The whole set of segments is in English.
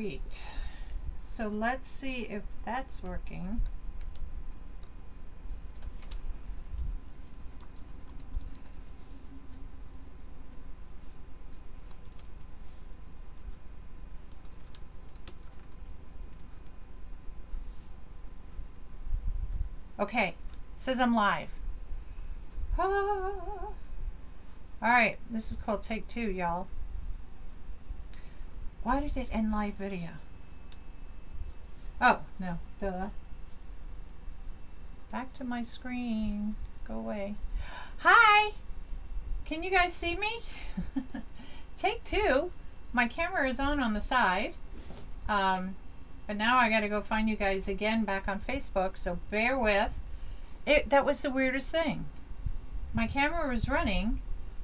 right. So let's see if that's working. Okay, says I'm live. Ah. All right, this is called take 2, y'all. Why did it end live video? Oh, no, duh. Back to my screen. Go away. Hi! Can you guys see me? Take 2. My camera is on the side. But now I gotta go find you guys again back on Facebook, so bear with. That was the weirdest thing. My camera was running,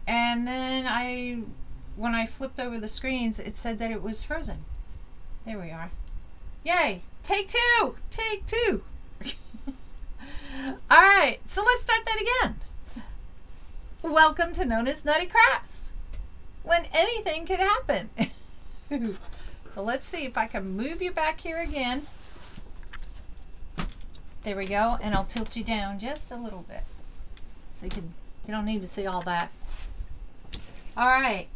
and then when I flipped over the screens, it said that it was frozen. There we are. Yay! Take 2! Take 2! Alright, so let's start that again. Welcome to Nonnas Nutty Krafts, when anything could happen. So let's see if I can move you back here again. There we go, and I'll tilt you down just a little bit. So you don't need to see all that. Alright.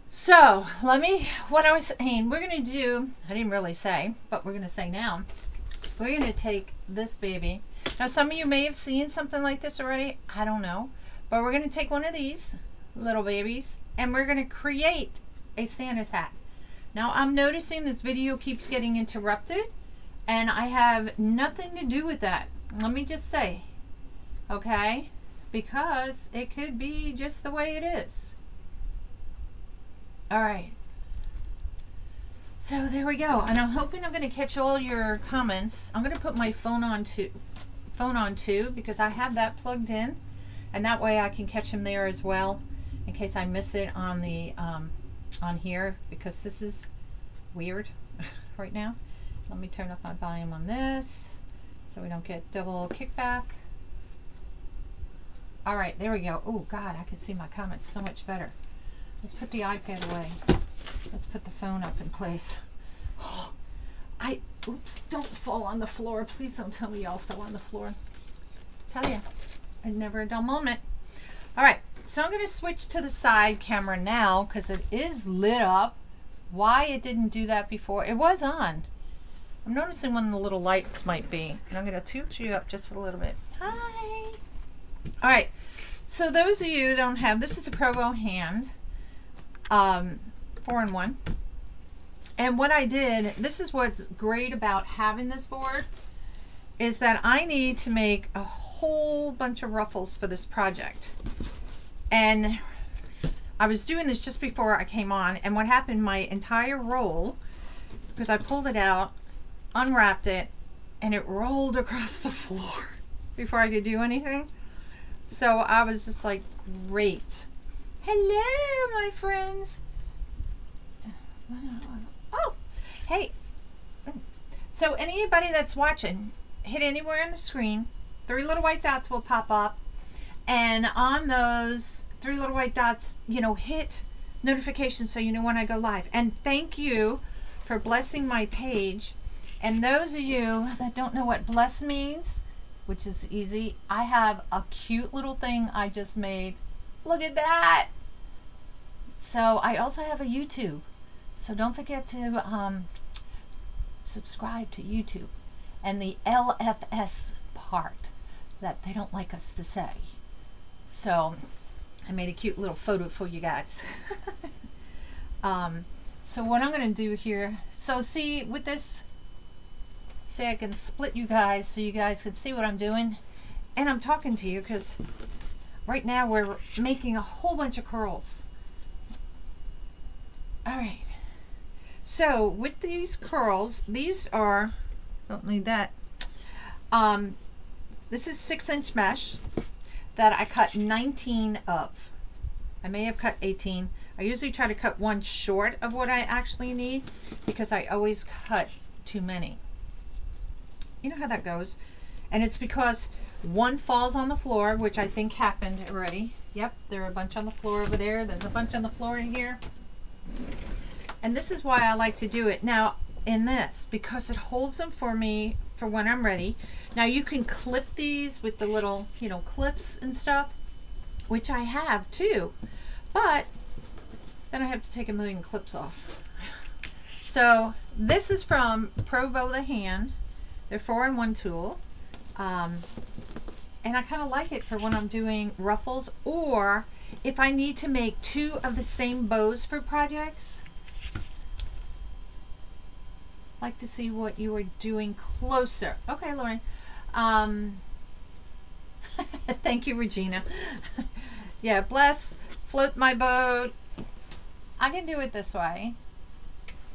So what I was saying, we're gonna do, I didn't really say, but we're gonna say now, we're gonna take this baby. Now some of you may have seen something like this already, I don't know, but we're gonna take one of these little babies and we're gonna create a Santa's hat. Now I'm noticing this video keeps getting interrupted and I have nothing to do with that. Let me just say, okay, because it could be just the way it is. All right. So there we go. And I'm hoping I'm going to catch all your comments. I'm going to put my phone on too because I have that plugged in, and that way I can catch them there as well in case I miss it on the on here, because this is weird right now. Let me turn up my volume on this so we don't get double kickback. All right, there we go. Oh God, I can see my comments so much better. Let's put the iPad away. Let's put the phone up in place. Oh, oops, don't fall on the floor. Please don't tell me y'all fell on the floor. Tell you, I'd never a dull moment. All right, so I'm gonna switch to the side camera now because it is lit up. Why it didn't do that before? It was on. I'm noticing when the little lights might be. And I'm gonna tilt you up just a little bit. Hi. All right, so those of you who don't have, this is the Provo hand. 4-in-1. And what I did, this is what's great about having this board, is that I need to make a whole bunch of ruffles for this project. And I was doing this just before I came on, and what happened, my entire roll, because I pulled it out, unwrapped it, and it rolled across the floor before I could do anything. So I was just like, great. Hello, my friends. Oh, hey. So anybody that's watching, hit anywhere on the screen, 3 little white dots will pop up, and on those 3 little white dots, you know, hit notifications so you know when I go live. And thank you for blessing my page. And those of you that don't know what bless means, which is easy, I have a cute little thing I just made. Look at that. So I also have a YouTube. So don't forget to subscribe to YouTube. And the LFS part that they don't like us to say. So I made a cute little photo for you guys. So what I'm going to do here, so see with this, see I can split you guys so you guys can see what I'm doing. And I'm talking to you because right now we're making a whole bunch of curls. All right. So with these curls, these are, don't need that. This is 6-inch mesh that I cut 19 of. I may have cut 18. I usually try to cut one short of what I actually need because I always cut too many. You know how that goes. And it's because one falls on the floor, which I think happened already. Yep, there are a bunch on the floor over there. There's a bunch on the floor in here. And this is why I like to do it now in this, because it holds them for me for when I'm ready. Now you can clip these with the little, you know, clips and stuff, which I have too, but then I have to take a million clips off. So this is from Provo the Hand. They're 4-in-1 tool. And I kind of like it for when I'm doing ruffles, or if I need to make 2 of the same bows for projects. Like to see what you are doing closer. Okay, Lauren. Thank you, Regina. Yeah, bless, float my boat. I can do it this way.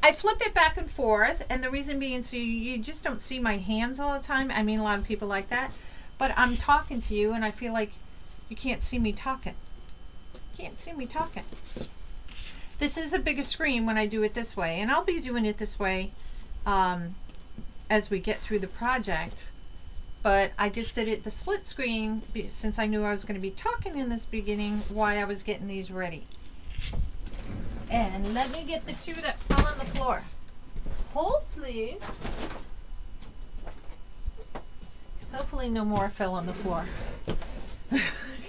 I flip it back and forth, and the reason being, so you just don't see my hands all the time. I mean, a lot of people like that, but I'm talking to you, and I feel like you can't see me talking. Can't see me talking. This is a bigger screen when I do it this way, and I'll be doing it this way as we get through the project. But I just did it the split screen since I knew I was going to be talking in this beginning, why I was getting these ready. And let me get the 2 that fell on the floor. Hold, please. Hopefully no more fell on the floor.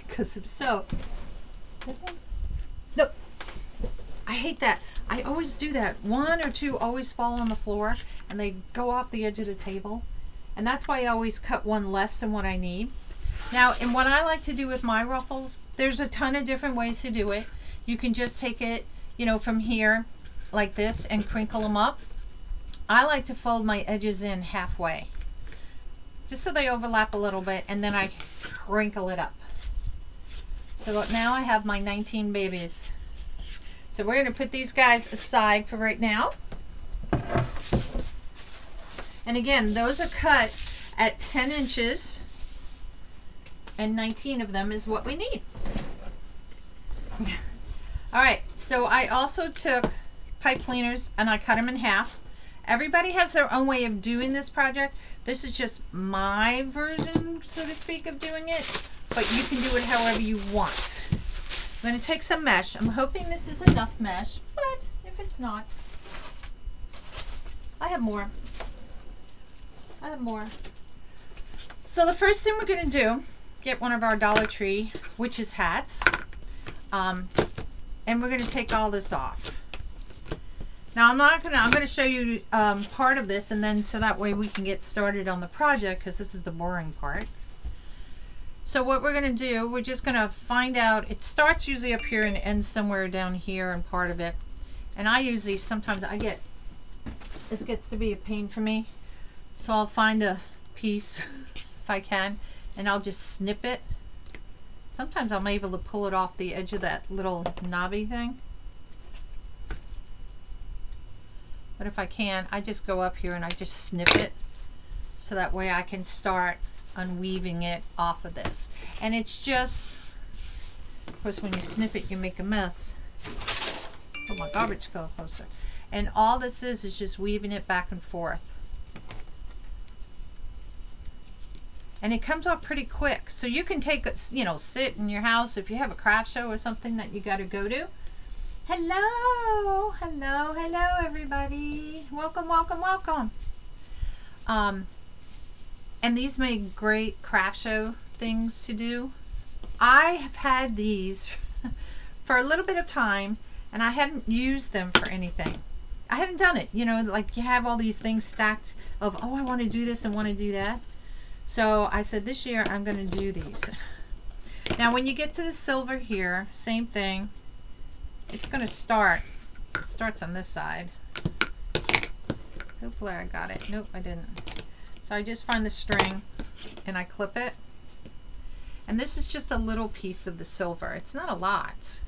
Because if so... Nope. I hate that. I always do that. 1 or 2 always fall on the floor, and they go off the edge of the table. And that's why I always cut 1 less than what I need. Now, and what I like to do with my ruffles, there's a ton of different ways to do it. You can just take it, you know, from here like this and crinkle them up. I like to fold my edges in halfway, just so they overlap a little bit, and then I crinkle it up. So now I have my 19 babies. So we're going to put these guys aside for right now. And again, those are cut at 10 inches, and 19 of them is what we need. All right, so I also took pipe cleaners and I cut them in half. Everybody has their own way of doing this project. This is just my version, so to speak, of doing it, but you can do it however you want. I'm going to take some mesh. I'm hoping this is enough mesh, but if it's not, I have more. I have more. So the first thing we're going to do, get one of our Dollar Tree witches hats. And we're going to take all this off. Now I'm going to show you part of this, and then so that way we can get started on the project, because this is the boring part. So what we're going to do, we're just going to find out, it starts usually up here and ends somewhere down here and part of it. And I usually, sometimes I get, this gets to be a pain for me. So I'll find a piece if I can, and I'll just snip it. Sometimes I'm able to pull it off the edge of that little knobby thing. But if I can, I just go up here and I just snip it, so that way I can start unweaving it off of this. And it's just, of course, when you snip it, you make a mess. Oh, my garbage go closer. And all this is just weaving it back and forth. And it comes off pretty quick. So you can take, you know, sit in your house if you have a craft show or something that you got to go to. Hello, hello, hello, everybody. Welcome, welcome, welcome. And these make great craft show things to do. I have had these for a little bit of time, and I hadn't used them for anything. I hadn't done it. You know, like you have all these things stacked of, oh, I want to do this and want to do that. So I said this year I'm going to do these. Now when you get to the silver here, same thing. It's going to start. It starts on this side. Hopefully I got it. Nope, I didn't. So I just find the string and I clip it. And this is just a little piece of the silver. It's not a lot.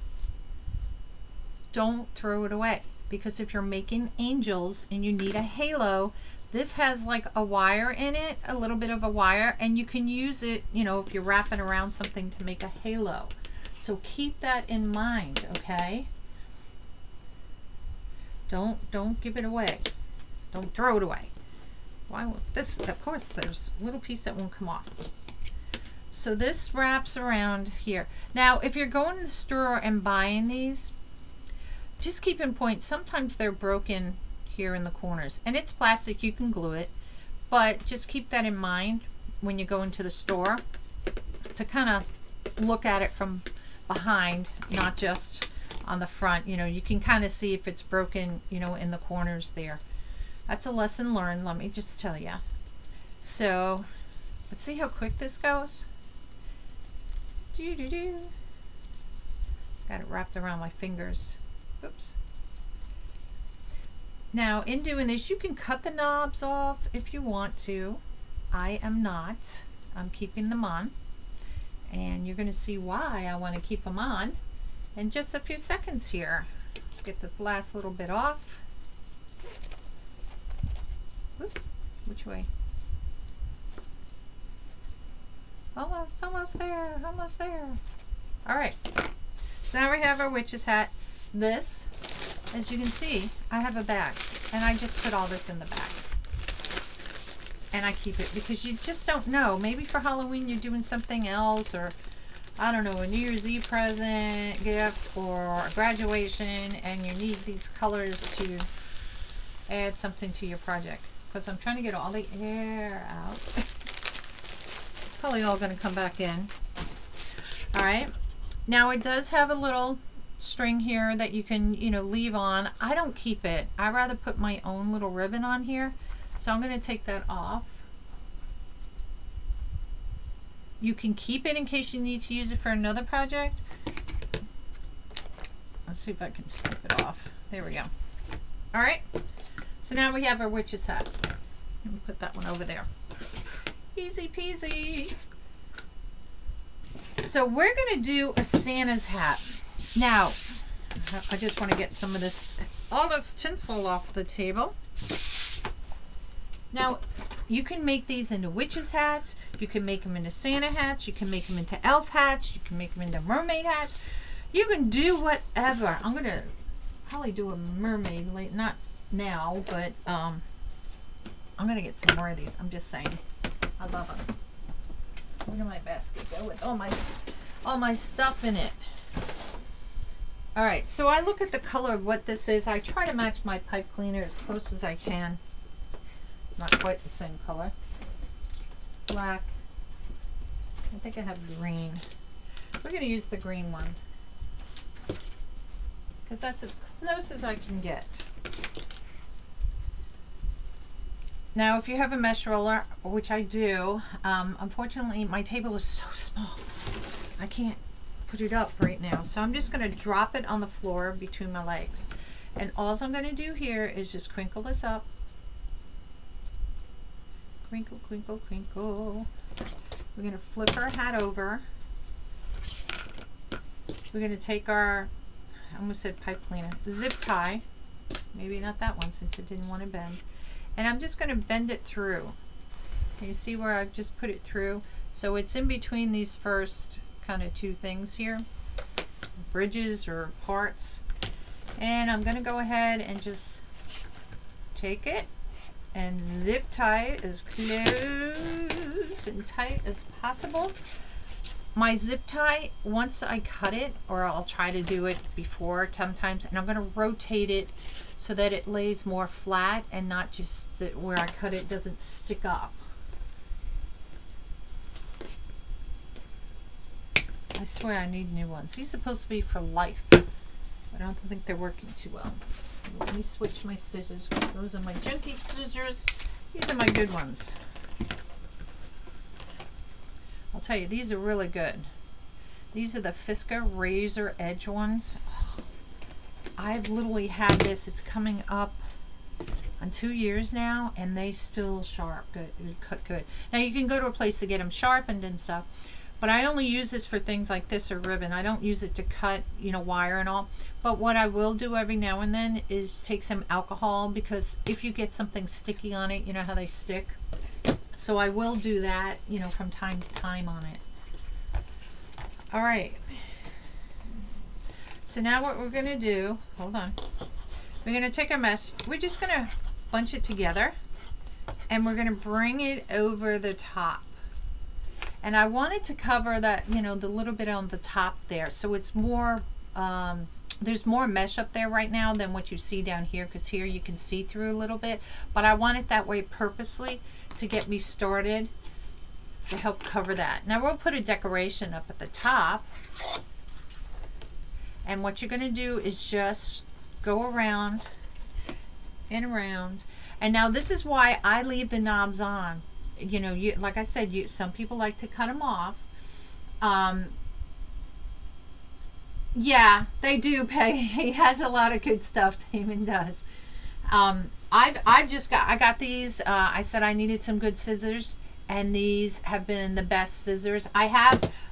Don't throw it away, because if you're making angels and you need a halo, this has like a wire in it, a little bit of a wire, and you can use it, you know, if you're wrapping around something to make a halo. So keep that in mind, okay? Don't give it away. Don't throw it away. Why won't this? Of course, there's a little piece that won't come off. So this wraps around here. Now, if you're going to the store and buying these, just keep in point, sometimes they're broken here in the corners, and it's plastic, you can glue it, but just keep that in mind when you go into the store to kind of look at it from behind, not just on the front. You know, you can kind of see if it's broken, you know, in the corners there. That's a lesson learned, let me just tell you. So let's see how quick this goes. Got it wrapped around my fingers. Oops. Now in doing this, you can cut the knobs off if you want to. I am not. I'm keeping them on, and you're going to see why I want to keep them on in just a few seconds here. Let's get this last little bit off. Whoop. Which way? Almost there, almost there. All right, so now we have our witch's hat. This, as you can see, I have a bag, and I just put all this in the bag. And I keep it because you just don't know. Maybe for Halloween you're doing something else, or I don't know, a New Year's Eve present, gift, or a graduation, and you need these colors to add something to your project. Because I'm trying to get all the air out. Probably all going to come back in. All right. Now it does have a little string here that you can, you know, leave on. I don't keep it. I rather put my own little ribbon on here. So I'm going to take that off. You can keep it in case you need to use it for another project. Let's see if I can snip it off. There we go. All right. So now we have our witch's hat. Let me put that one over there. Easy peasy. So we're going to do a Santa's hat. Now, I just want to get some of this, all this tinsel off the table. Now, you can make these into witches hats. You can make them into Santa hats. You can make them into elf hats. You can make them into mermaid hats. You can do whatever. I'm going to probably do a mermaid, like not now, but I'm going to get some more of these. I'm just saying. I love them. Where did my basket go with all my stuff in it? All right, so I look at the color of what this is. I try to match my pipe cleaner as close as I can. Not quite the same color. Black. I think I have green. We're going to use the green one because that's as close as I can get. Now, if you have a mesh roller, which I do, unfortunately my table is so small. I can't put it up right now. So I'm just going to drop it on the floor between my legs. And all I'm going to do here is just crinkle this up. Crinkle, crinkle, crinkle. We're going to flip our hat over. We're going to take our, I almost said pipe cleaner, zip tie. Maybe not that one since it didn't want to bend. And I'm just going to bend it through. You see where I've just put it through? So it's in between these first kind of two things here, bridges or parts. And I'm going to go ahead and just take it and zip tie it as close and tight as possible. My zip tie, once I cut it, or I'll try to do it before sometimes, and I'm going to rotate it so that it lays more flat and not just that where I cut it doesn't stick up. I swear I need new ones. These are supposed to be for life. I don't think they're working too well. Let me switch my scissors because those are my junky scissors. These are my good ones. I'll tell you, these are really good. These are the Fisker razor edge ones. Oh, I've literally had this. It's coming up on 2 years now, and they still sharp. Good, cut good. Now you can go to a place to get them sharpened and stuff, but I only use this for things like this or ribbon. I don't use it to cut, you know, wire and all. But what I will do every now and then is take some alcohol, because if you get something sticky on it, you know how they stick. So I will do that, you know, from time to time on it. All right. So now what we're going to do, hold on. We're going to take our mesh. We're just going to bunch it together, and we're going to bring it over the top. And I wanted to cover that, you know, the little bit on the top there, so it's more there's more mesh up there right now than what you see down here, because here you can see through a little bit, but I want it that way purposely to get me started, to help cover that. Now we'll put a decoration up at the top, and what you're going to do is just go around and around. And now this is why I leave the knobs on. You know, like I said, some people like to cut them off. Yeah, they do, Peggy. He has a lot of good stuff. Damon does. I got these. I said I needed some good scissors, and these have been the best scissors.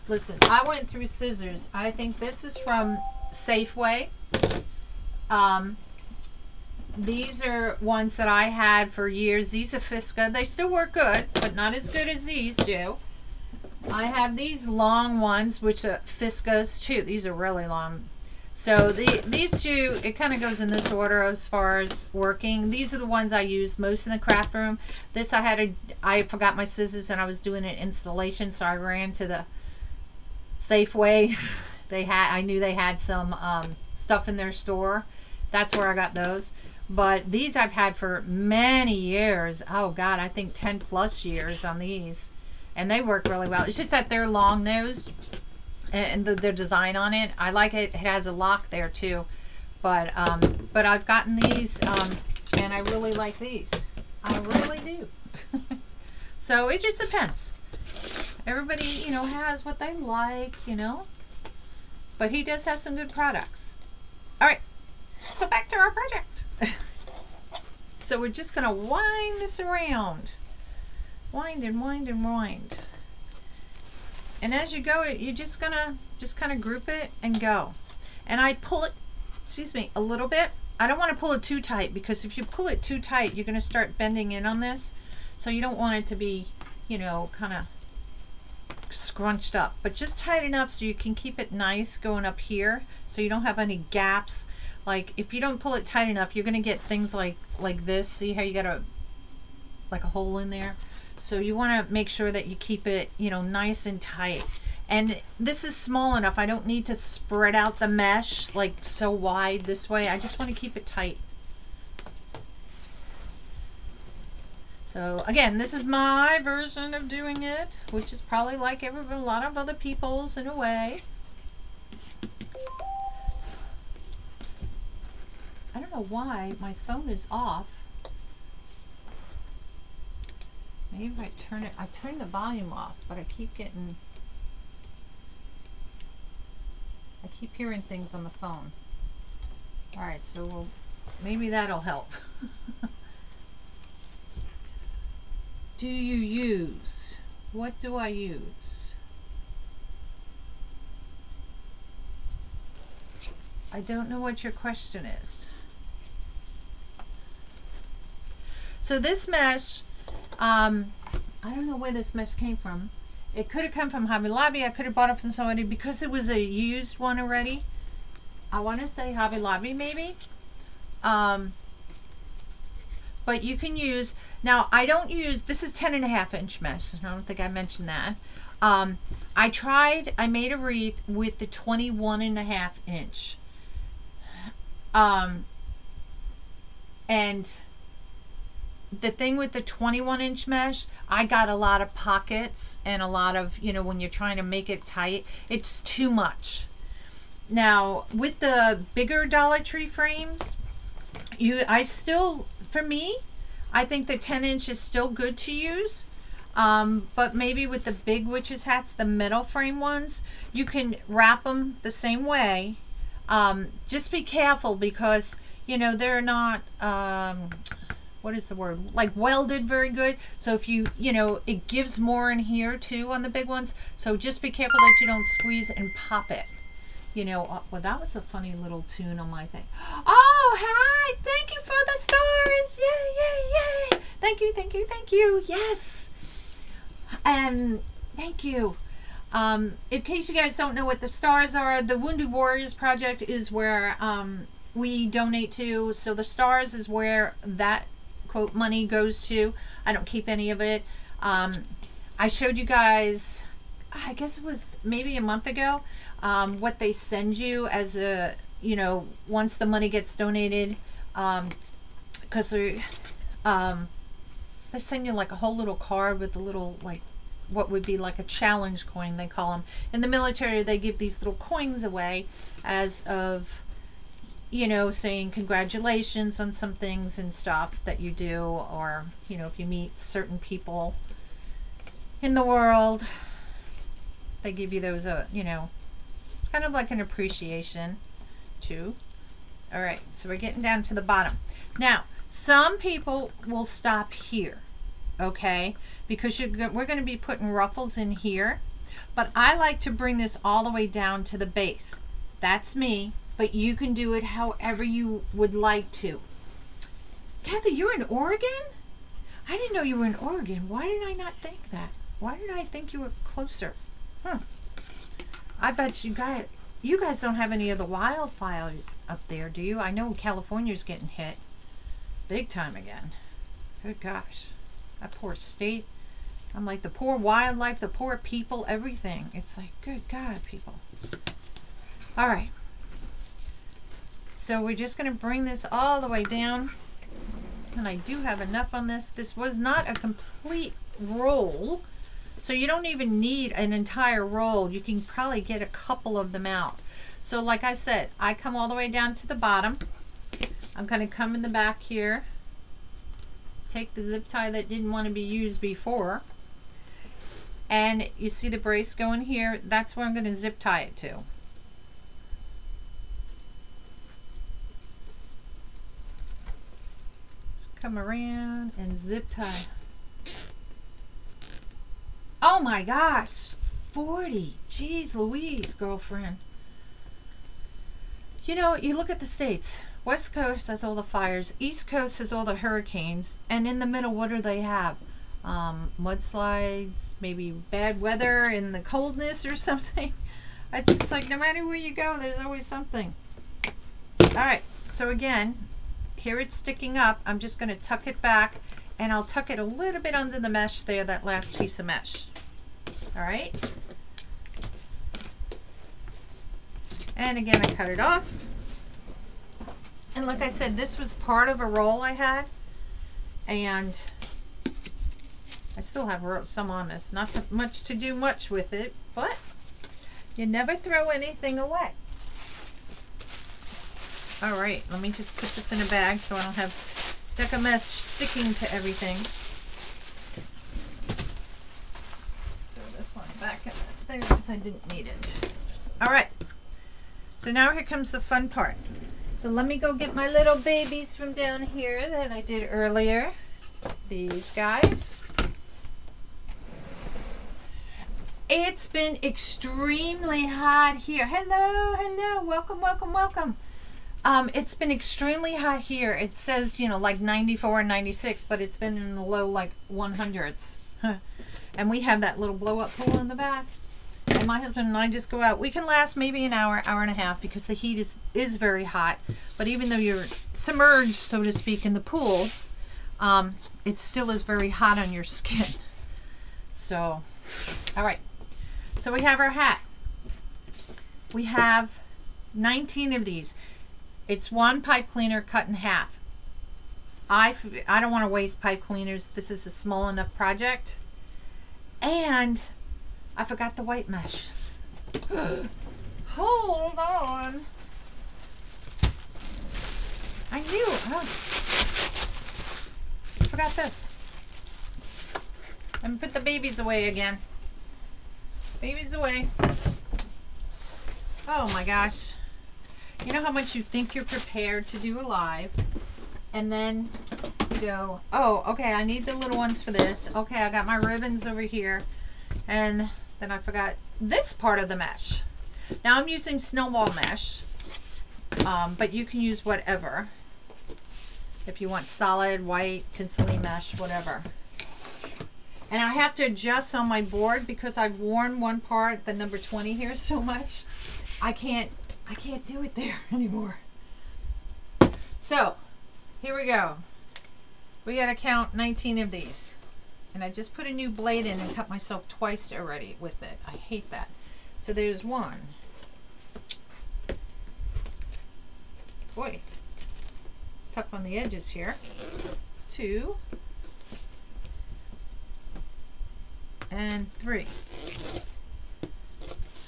Listen, I went through scissors. I think this is from Safeway. These are ones that I had for years. These are Fiska. They still work good, but not as good as these do. I have these long ones, which are Fiskas too. These are really long. So these two, it kind of goes in this order as far as working. These are the ones I use most in the craft room. This I forgot my scissors and I was doing an installation, so I ran to the Safeway. I knew they had some stuff in their store. That's where I got those. But these I've had for many years. Oh God, I think 10 plus years on these. And they work really well. It's just that they're long nosed and their design on it. I like it. It has a lock there too. But I've gotten these and I really like these. I really do. So it just depends. Everybody, you know, has what they like, you know. But he does have some good products. All right. So back to our project. So we're just going to wind this around. Wind and wind and wind. And as you go, you're just going to kind of group it and go. And I pull it, excuse me, a little bit. I don't want to pull it too tight, because if you pull it too tight, you're going to start bending in on this. So you don't want it to be, you know, kind of scrunched up, but just tight enough so you can keep it nice going up here, so you don't have any gaps. Like if you don't pull it tight enough, you're going to get things like this. See how you got a hole in there? So you want to make sure that you keep it, you know, nice and tight. And this is small enough. I don't need to spread out the mesh like so wide this way. I just want to keep it tight. So again, this is my version of doing it, which is probably like a lot of other people's in a way. I don't know why my phone is off. Maybe if I turn the volume off, but I keep hearing things on the phone. All right, so maybe that'll help. Do you use? What do I use? I don't know what your question is. So this mesh, I don't know where this mesh came from. It could have come from Hobby Lobby. I could have bought it from somebody because it was a used one already. I want to say Hobby Lobby maybe. But you can use, now I don't use, this is 10.5-inch mesh. I don't think I mentioned that. I made a wreath with the 21.5-inch. And the thing with the 21-inch mesh, I got a lot of pockets and a lot of, you know, when you're trying to make it tight, it's too much. Now with the bigger Dollar Tree frames, for me, I think the 10-inch is still good to use. But maybe with the big witches hats, the metal frame ones, you can wrap them the same way. Just be careful because, you know, they're not, what is the word? Like welded very good. So if you know, it gives more in here too on the big ones. So just be careful that you don't squeeze and pop it. You know, well, that was a funny little tune on my thing. Oh, hi! Thank you for the stars! Yay, yay, yay! Thank you, thank you, thank you. Yes! And thank you. In case you guys don't know what the stars are, the Wounded Warriors Project is where we donate to. So the stars is where that, quote, money goes to. I don't keep any of it. I showed you guys, I guess it was maybe a month ago, what they send you as a, you know, once the money gets donated, because they send you like a whole little card with a little, like, what would be like a challenge coin, they call them. In the military, they give these little coins away as of, you know, saying congratulations on some things and stuff that you do, or, you know, if you meet certain people in the world, they give you those, you know, it's kind of like an appreciation too. All right, so we're getting down to the bottom. Now, some people will stop here, okay, because we're going to be putting ruffles in here, but I like to bring this all the way down to the base. That's me, but you can do it however you would like to. Kathy, you're in Oregon? I didn't know you were in Oregon. Why did I not think that? Why did I think you were closer? I bet you guys don't have any of the wildfires up there, do you? I know California's getting hit big time again. Good gosh. That poor state. I'm like, the poor wildlife, the poor people, everything. It's like, good God, people. All right. So we're just going to bring this all the way down. And I do have enough on this. This was not a complete roll, so you don't even need an entire roll. You can probably get a couple of them out. So like I said, I come all the way down to the bottom. I'm going to come in the back here, take the zip tie that didn't want to be used before, and you see the brace going here. That's where I'm going to zip tie it to. Let's come around and zip tie. Oh my gosh, 40. Jeez Louise, girlfriend. You know, you look at the states. West Coast has all the fires. East Coast has all the hurricanes. And in the middle, what do they have? Mudslides, maybe bad weather and the coldness or something. It's just like no matter where you go, there's always something. All right, so again, here it's sticking up. I'm just going to tuck it back, and I'll tuck it a little bit under the mesh there, that last piece of mesh. All right. And again, I cut it off. And like I said, this was part of a roll I had, and I still have some on this. Not so much to do much with it, but you never throw anything away. All right, let me just put this in a bag so I don't have deca mesh sticking to everything. Throw this one back in there because I didn't need it. All right, so now here comes the fun part. So let me go get my little babies from down here that I did earlier. These guys. It's been extremely hot here. Hello, hello, welcome, welcome, welcome. It's been extremely hot here. It says, you know, like 94 and 96, but it's been in the low like 100s. And we have that little blow up pool in the back. And my husband and I just go out. We can last maybe an hour, hour and a half, because the heat is very hot. But even though you're submerged, so to speak, in the pool, it still is very hot on your skin. So, all right. So we have our hat. We have 19 of these. It's one pipe cleaner cut in half. I don't want to waste pipe cleaners. This is a small enough project. And I forgot the white mesh. Hold on. I knew. Oh. Forgot this. And put the babies away again. Babies away. Oh my gosh. You know how much you think you're prepared to do a live, and then you go, oh, okay, I need the little ones for this. Okay, I got my ribbons over here. And then I forgot this part of the mesh. Now I'm using snowball mesh, but you can use whatever. If you want solid, white, tinselly mesh, whatever. And I have to adjust on my board because I've worn one part, the number 20 here, so much. I can't do it there anymore. So here we go. We gotta count 19 of these. And I just put a new blade in and cut myself twice already with it. I hate that. So there's one. Boy, it's tough on the edges here. 2 and 3.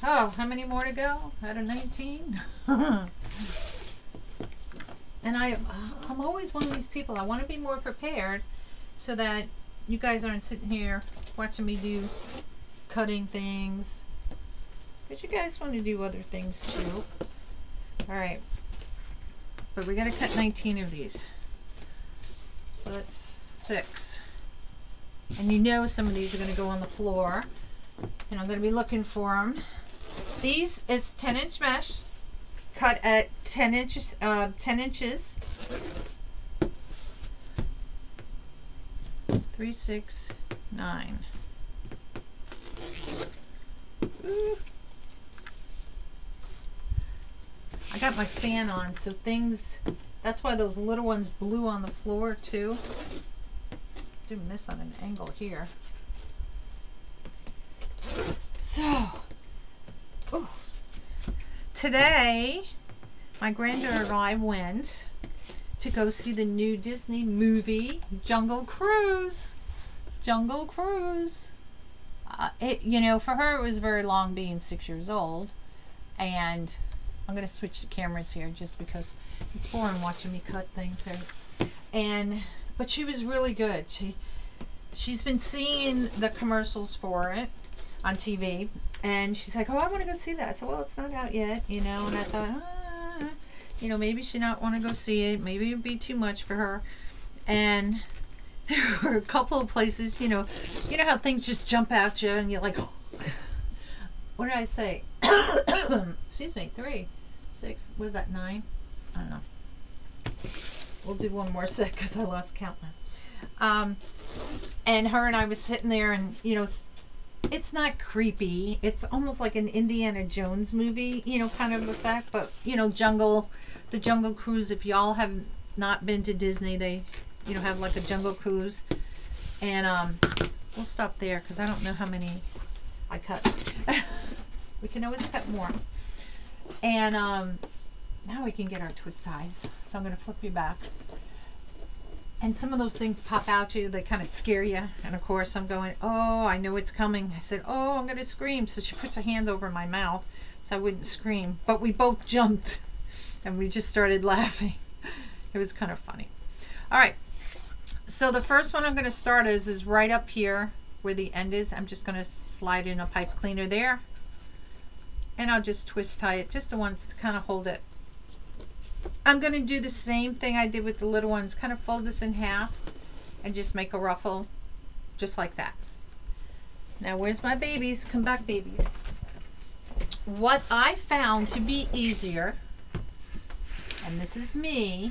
Oh, how many more to go out of 19? And I'm always one of these people. I want to be more prepared so that you guys aren't sitting here watching me do cutting things. But you guys want to do other things too. All right. But we got to cut 19 of these. So that's 6. And you know some of these are going to go on the floor. And I'm going to be looking for them. These is 10-inch mesh. Cut at 10 inches. 10 inches. 3, 6, 9. Ooh. I got my fan on, so things, that's why those little ones blew on the floor too. Doing this on an angle here. So, ooh. Today, my granddaughter and I went to go see the new Disney movie, Jungle Cruise. Jungle Cruise. You know, for her it was very long being 6 years old. And I'm going to switch the cameras here just because it's boring watching me cut things. But she was really good. She's been seeing the commercials for it on TV. And she's like, oh, I want to go see that. I said, well, it's not out yet, you know. And I thought, you know, maybe she not want to go see it. Maybe it'd be too much for her. And there were a couple of places, you know how things just jump at you and you're like, oh. What did I say? Excuse me, 3, 6, was that 9? I don't know. We'll do one more sec because I lost count now. And her and I was sitting there and, you know, it's not creepy. It's almost like an Indiana Jones movie, you know, kind of effect. But, you know, the Jungle Cruise, if y'all have not been to Disney, they, you know, have like a Jungle Cruise. And we'll stop there because I don't know how many I cut. We can always cut more. And now we can get our twist ties. So I'm going to flip you back. And some of those things pop out to you. They kind of scare you. And of course I'm going, oh, I know it's coming. I said, oh, I'm going to scream. So she puts her hand over my mouth so I wouldn't scream. But we both jumped and we just started laughing. It was kind of funny. All right. So the first one I'm going to start is right up here where the end is. I'm just going to slide in a pipe cleaner there. And I'll just twist tie it just the ones to kind of hold it. I'm going to do the same thing I did with the little ones. Kind of fold this in half and just make a ruffle just like that. Now where's my babies? Come back, babies. What I found to be easier, and this is me.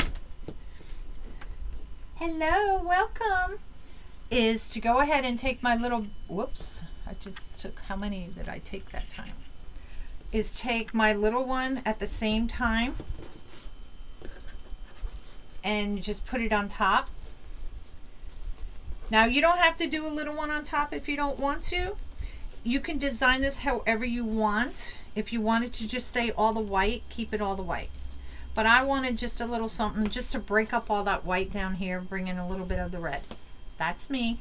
Hello, welcome. Is to go ahead and take my little, whoops, I just took, how many did I take that time? Is take my little one at the same time and just put it on top. Now you don't have to do a little one on top if you don't want to. You can design this however you want. If you want it to just stay all the white, keep it all the white. But I wanted just a little something just to break up all that white down here, bring in a little bit of the red. That's me.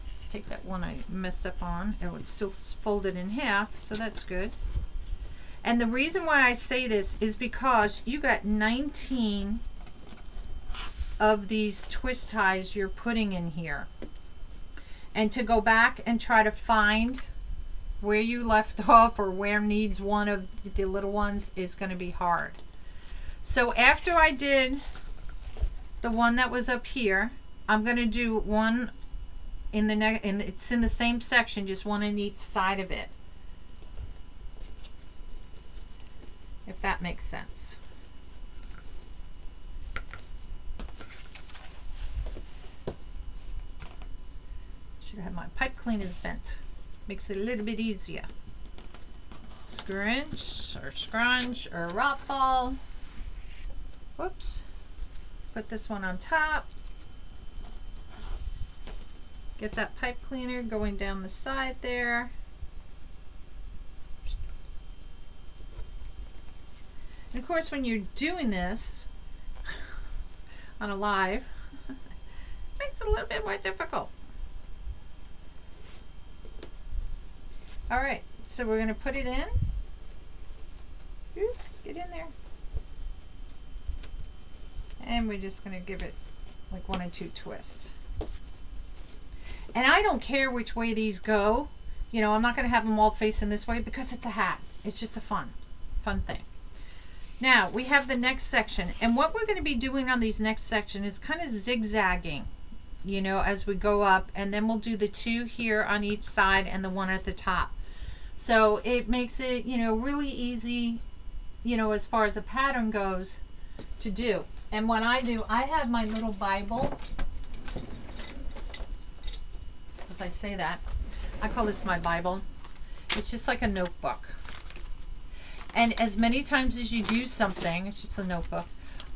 Let's take that one I messed up on. It would still fold it in half, so that's good. And the reason why I say this is because you got 19 of these twist ties you're putting in here. And to go back and try to find where you left off or where needs one of the little ones is going to be hard. So after I did the one that was up here, I'm going to do one in the neck, and it's in the same section, just one on each side of it. If that makes sense. Should have my pipe cleaners bent. Makes it a little bit easier. Scrunch or ruffle. Whoops. put this one on top. Get that pipe cleaner going down the side there. And of course, when you're doing this on a live, it makes it a little bit more difficult. All right, so we're going to put it in. Oops, get in there. And we're just going to give it like 1 or 2 twists. And I don't care which way these go. You know, I'm not going to have them all facing this way because it's a hat. It's just a fun thing. Now, we have the next section. And what we're going to be doing on these next section is kind of zigzagging, you know, as we go up. And then we'll do the 2 here on each side and the 1 at the top. So it makes it, you know, really easy, you know, as far as a pattern goes to do. And what I do, I have my little Bible. As I say that, I call this my Bible. It's just like a notebook. And as many times as you do something, it's just a notebook.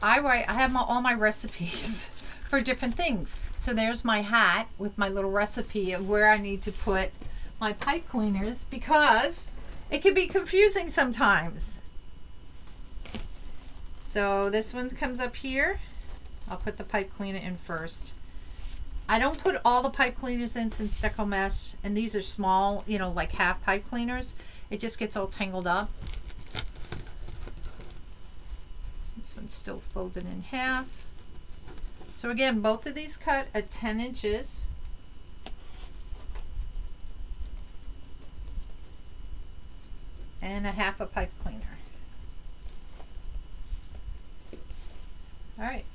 I have all my recipes for different things. So there's my hat with my little recipe of where I need to put my pipe cleaners because it can be confusing sometimes. So this one comes up here. I'll put the pipe cleaner in first. I don't put all the pipe cleaners in since Deco Mesh, and these are small, you know, like half pipe cleaners. It just gets all tangled up. This one's still folded in half. So again, both of these cut at 10 inches. And a half a pipe cleaner. All right.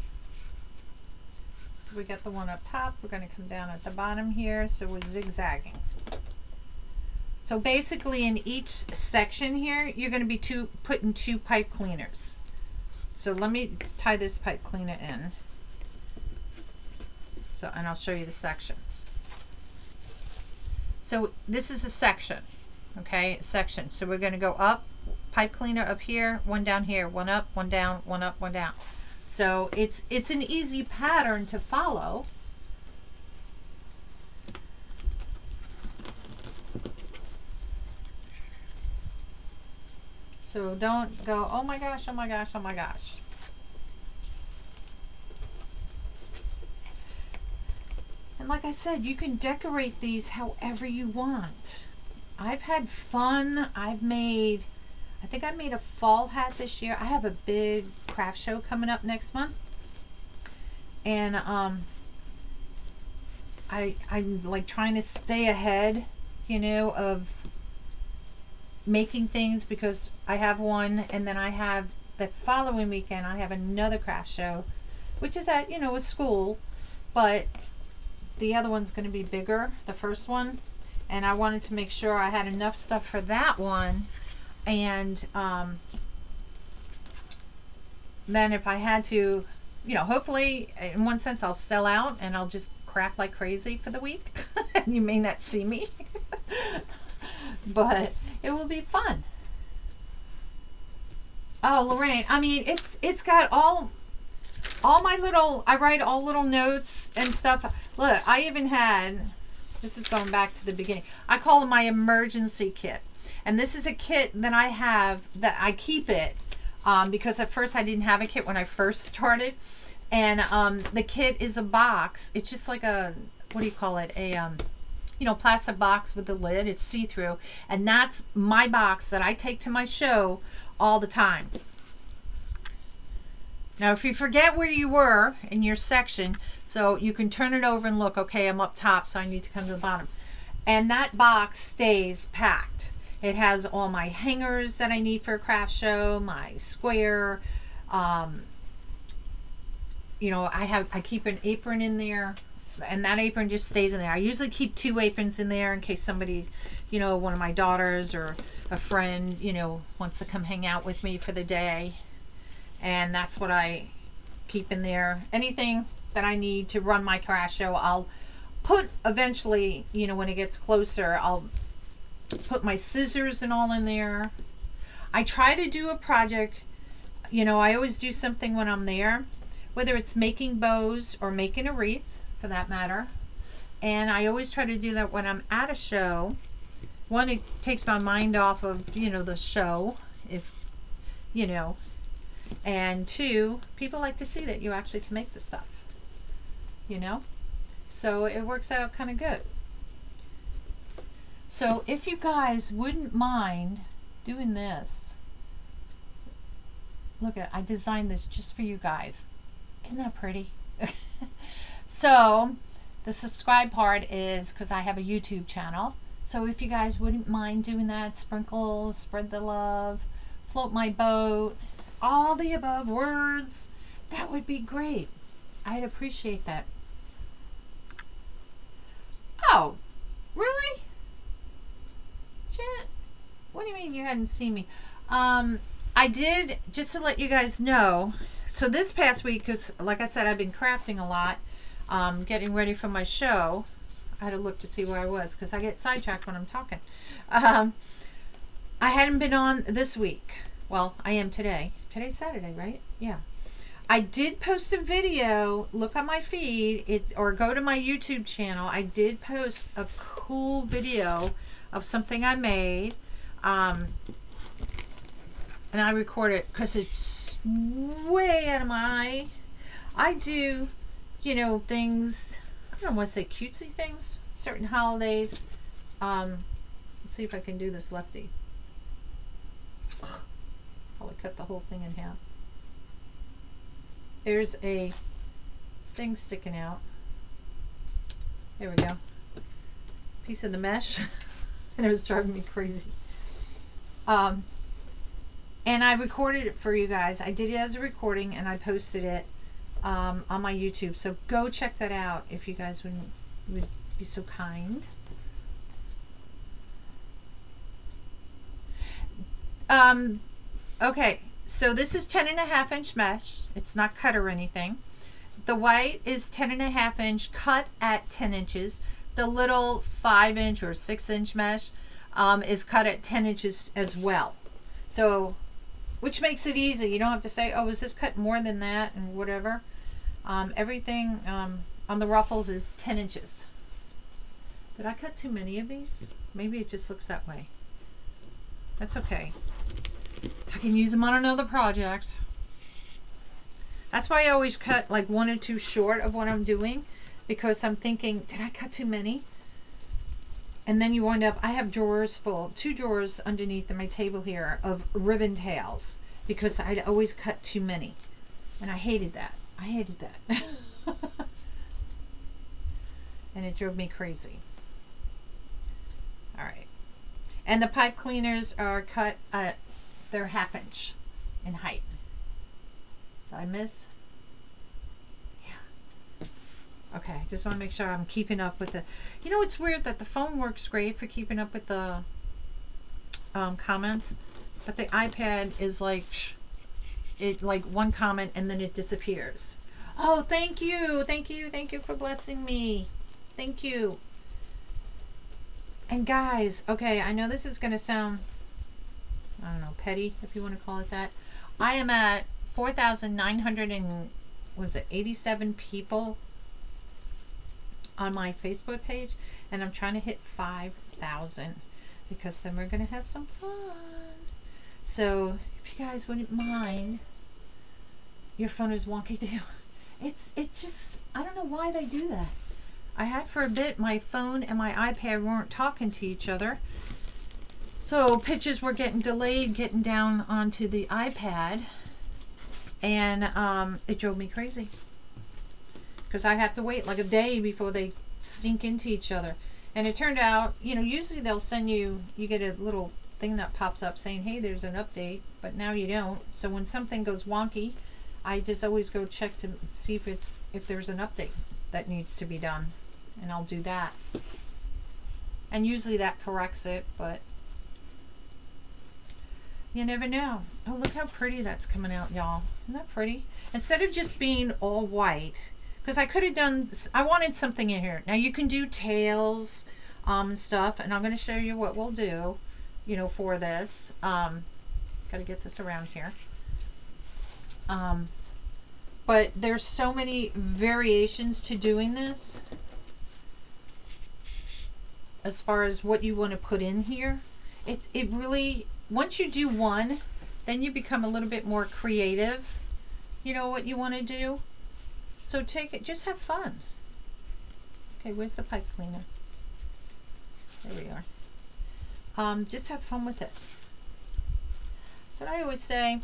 So we got the one up top. We're going to come down at the bottom here. So we're zigzagging. So basically in each section here, you're going to be putting 2 pipe cleaners. So let me tie this pipe cleaner in. So, and I'll show you the sections. So this is a section, okay? Section. So we're going to go up, pipe cleaner up here, 1 down here, 1 up, 1 down, 1 up, 1 down. So it's an easy pattern to follow. So don't go, oh my gosh, oh my gosh, oh my gosh. And like I said, you can decorate these however you want. I've had fun. I think I made a fall hat this year. I have a big craft show coming up next month. And I'm like trying to stay ahead, you know, of making things because I have one, and then I have the following weekend I have another craft show, which is at, you know, a school, but the other one's going to be bigger, the first one, and I wanted to make sure I had enough stuff for that one. And then if I had to, you know, hopefully in one sense I'll sell out and I'll just craft like crazy for the week. And you may not see me, but it will be fun. Oh, Lorraine, I mean, it's got all my little, I write all little notes and stuff. Look, I even had, this is going back to the beginning, I call it my emergency kit. And this is a kit that I have, that I keep it because at first I didn't have a kit when I first started. And the kit is a box. It's just like a, what do you call it? A, you know, plastic box with the lid. It's see-through. And that's my box that I take to my show all the time. Now, if you forget where you were in your section, so you can turn it over and look, okay, I'm up top, so I need to come to the bottom. And that box stays packed. It has all my hangers that I need for a craft show, my square, you know, I keep an apron in there, and that apron just stays in there. I usually keep 2 aprons in there in case somebody, you know, one of my daughters or a friend, you know, wants to come hang out with me for the day. And that's what I keep in there. Anything that I need to run my craft show, I'll put eventually, you know, when it gets closer, I'll put my scissors and all in there. I try to do a project, you know, I always do something when I'm there whether it's making bows or making a wreath for that matter. And I always try to do that when I'm at a show. One, it takes my mind off of, you know, the show, if, you know, and two, people like to see that you actually can make the stuff, you know, so it works out kind of good. So if you guys wouldn't mind doing this, look at, I designed this just for you guys. Isn't that pretty? So the subscribe part is because I have a YouTube channel. So if you guys wouldn't mind doing that, sprinkles, spread the love, float my boat, all the above words, that would be great. I'd appreciate that. Oh, really? Jen, what do you mean you hadn't seen me? I did, just to let you guys know, so this past week, because like I said, I've been crafting a lot, getting ready for my show. I had to look to see where I was because I get sidetracked when I'm talking. I hadn't been on this week. Well, I am today. Today's Saturday, right? Yeah. I did post a video. Look on my feed, or go to my YouTube channel. I did post a cool video of something I made. And I recorded because it's way out of my... I do, you know, things... I don't want to say cutesy things, certain holidays. Let's see if I can do this lefty. Probably cut the whole thing in half. There's a thing sticking out. There we go. Piece of the mesh. And it was driving me crazy. And I recorded it for you guys. I did it as a recording and I posted it on my YouTube, so go check that out if you guys would be so kind. Okay, so this is 10.5 inch mesh. It's not cut or anything. The white is 10.5 inch cut at 10 inches. The little 5 inch or 6 inch mesh is cut at 10 inches as well. So, which makes it easy. You don't have to say, oh, is this cut more than that and whatever. Everything on the ruffles is 10 inches. Did I cut too many of these? Maybe it just looks that way. That's okay. I can use them on another project. That's why I always cut like 1 or 2 short of what I'm doing, because I'm thinking, did I cut too many? And then you wind up, I have drawers full, 2 drawers underneath my table here of ribbon tails, because I'd always cut too many. And I hated that. I hated that. And it drove me crazy. All right. And the pipe cleaners are cut at, they're 1/2 inch in height. So I miss? Yeah. Okay, I just want to make sure I'm keeping up with the, you know, it's weird that the phone works great for keeping up with the comments, but the iPad is like, it like one comment and then it disappears. Oh, thank you. Thank you. Thank you for blessing me. Thank you. And guys, okay, I know this is going to sound, I don't know, petty, if you want to call it that. I am at 4,900 and, was it 87 people on my Facebook page, and I'm trying to hit 5,000 because then we're going to have some fun. So if you guys wouldn't mind, your phone is wonky too. It just, I don't know why they do that. I had for a bit, my phone and my iPad weren't talking to each other. So pictures were getting delayed, getting down onto the iPad. And it drove me crazy. Because I'd have to wait like a day before they sync into each other. And it turned out, you know, usually they'll send you, you get a little thing that pops up saying, hey, there's an update. But now you don't. So when something goes wonky, I just always go check to see if there's an update that needs to be done. And I'll do that. And usually that corrects it, but you never know. Oh, look how pretty that's coming out, y'all. Isn't that pretty? Instead of just being all white, because I could have done, I wanted something in here. Now you can do tails and stuff, and I'm going to show you what we'll do, you know, for this. Got to get this around here. but there's so many variations to doing this as far as what you want to put in here. It really, once you do one, then you become a little bit more creative, you know what you want to do. So take it, just have fun. Okay, where's the pipe cleaner? There we are. Just have fun with it. That's what I always say.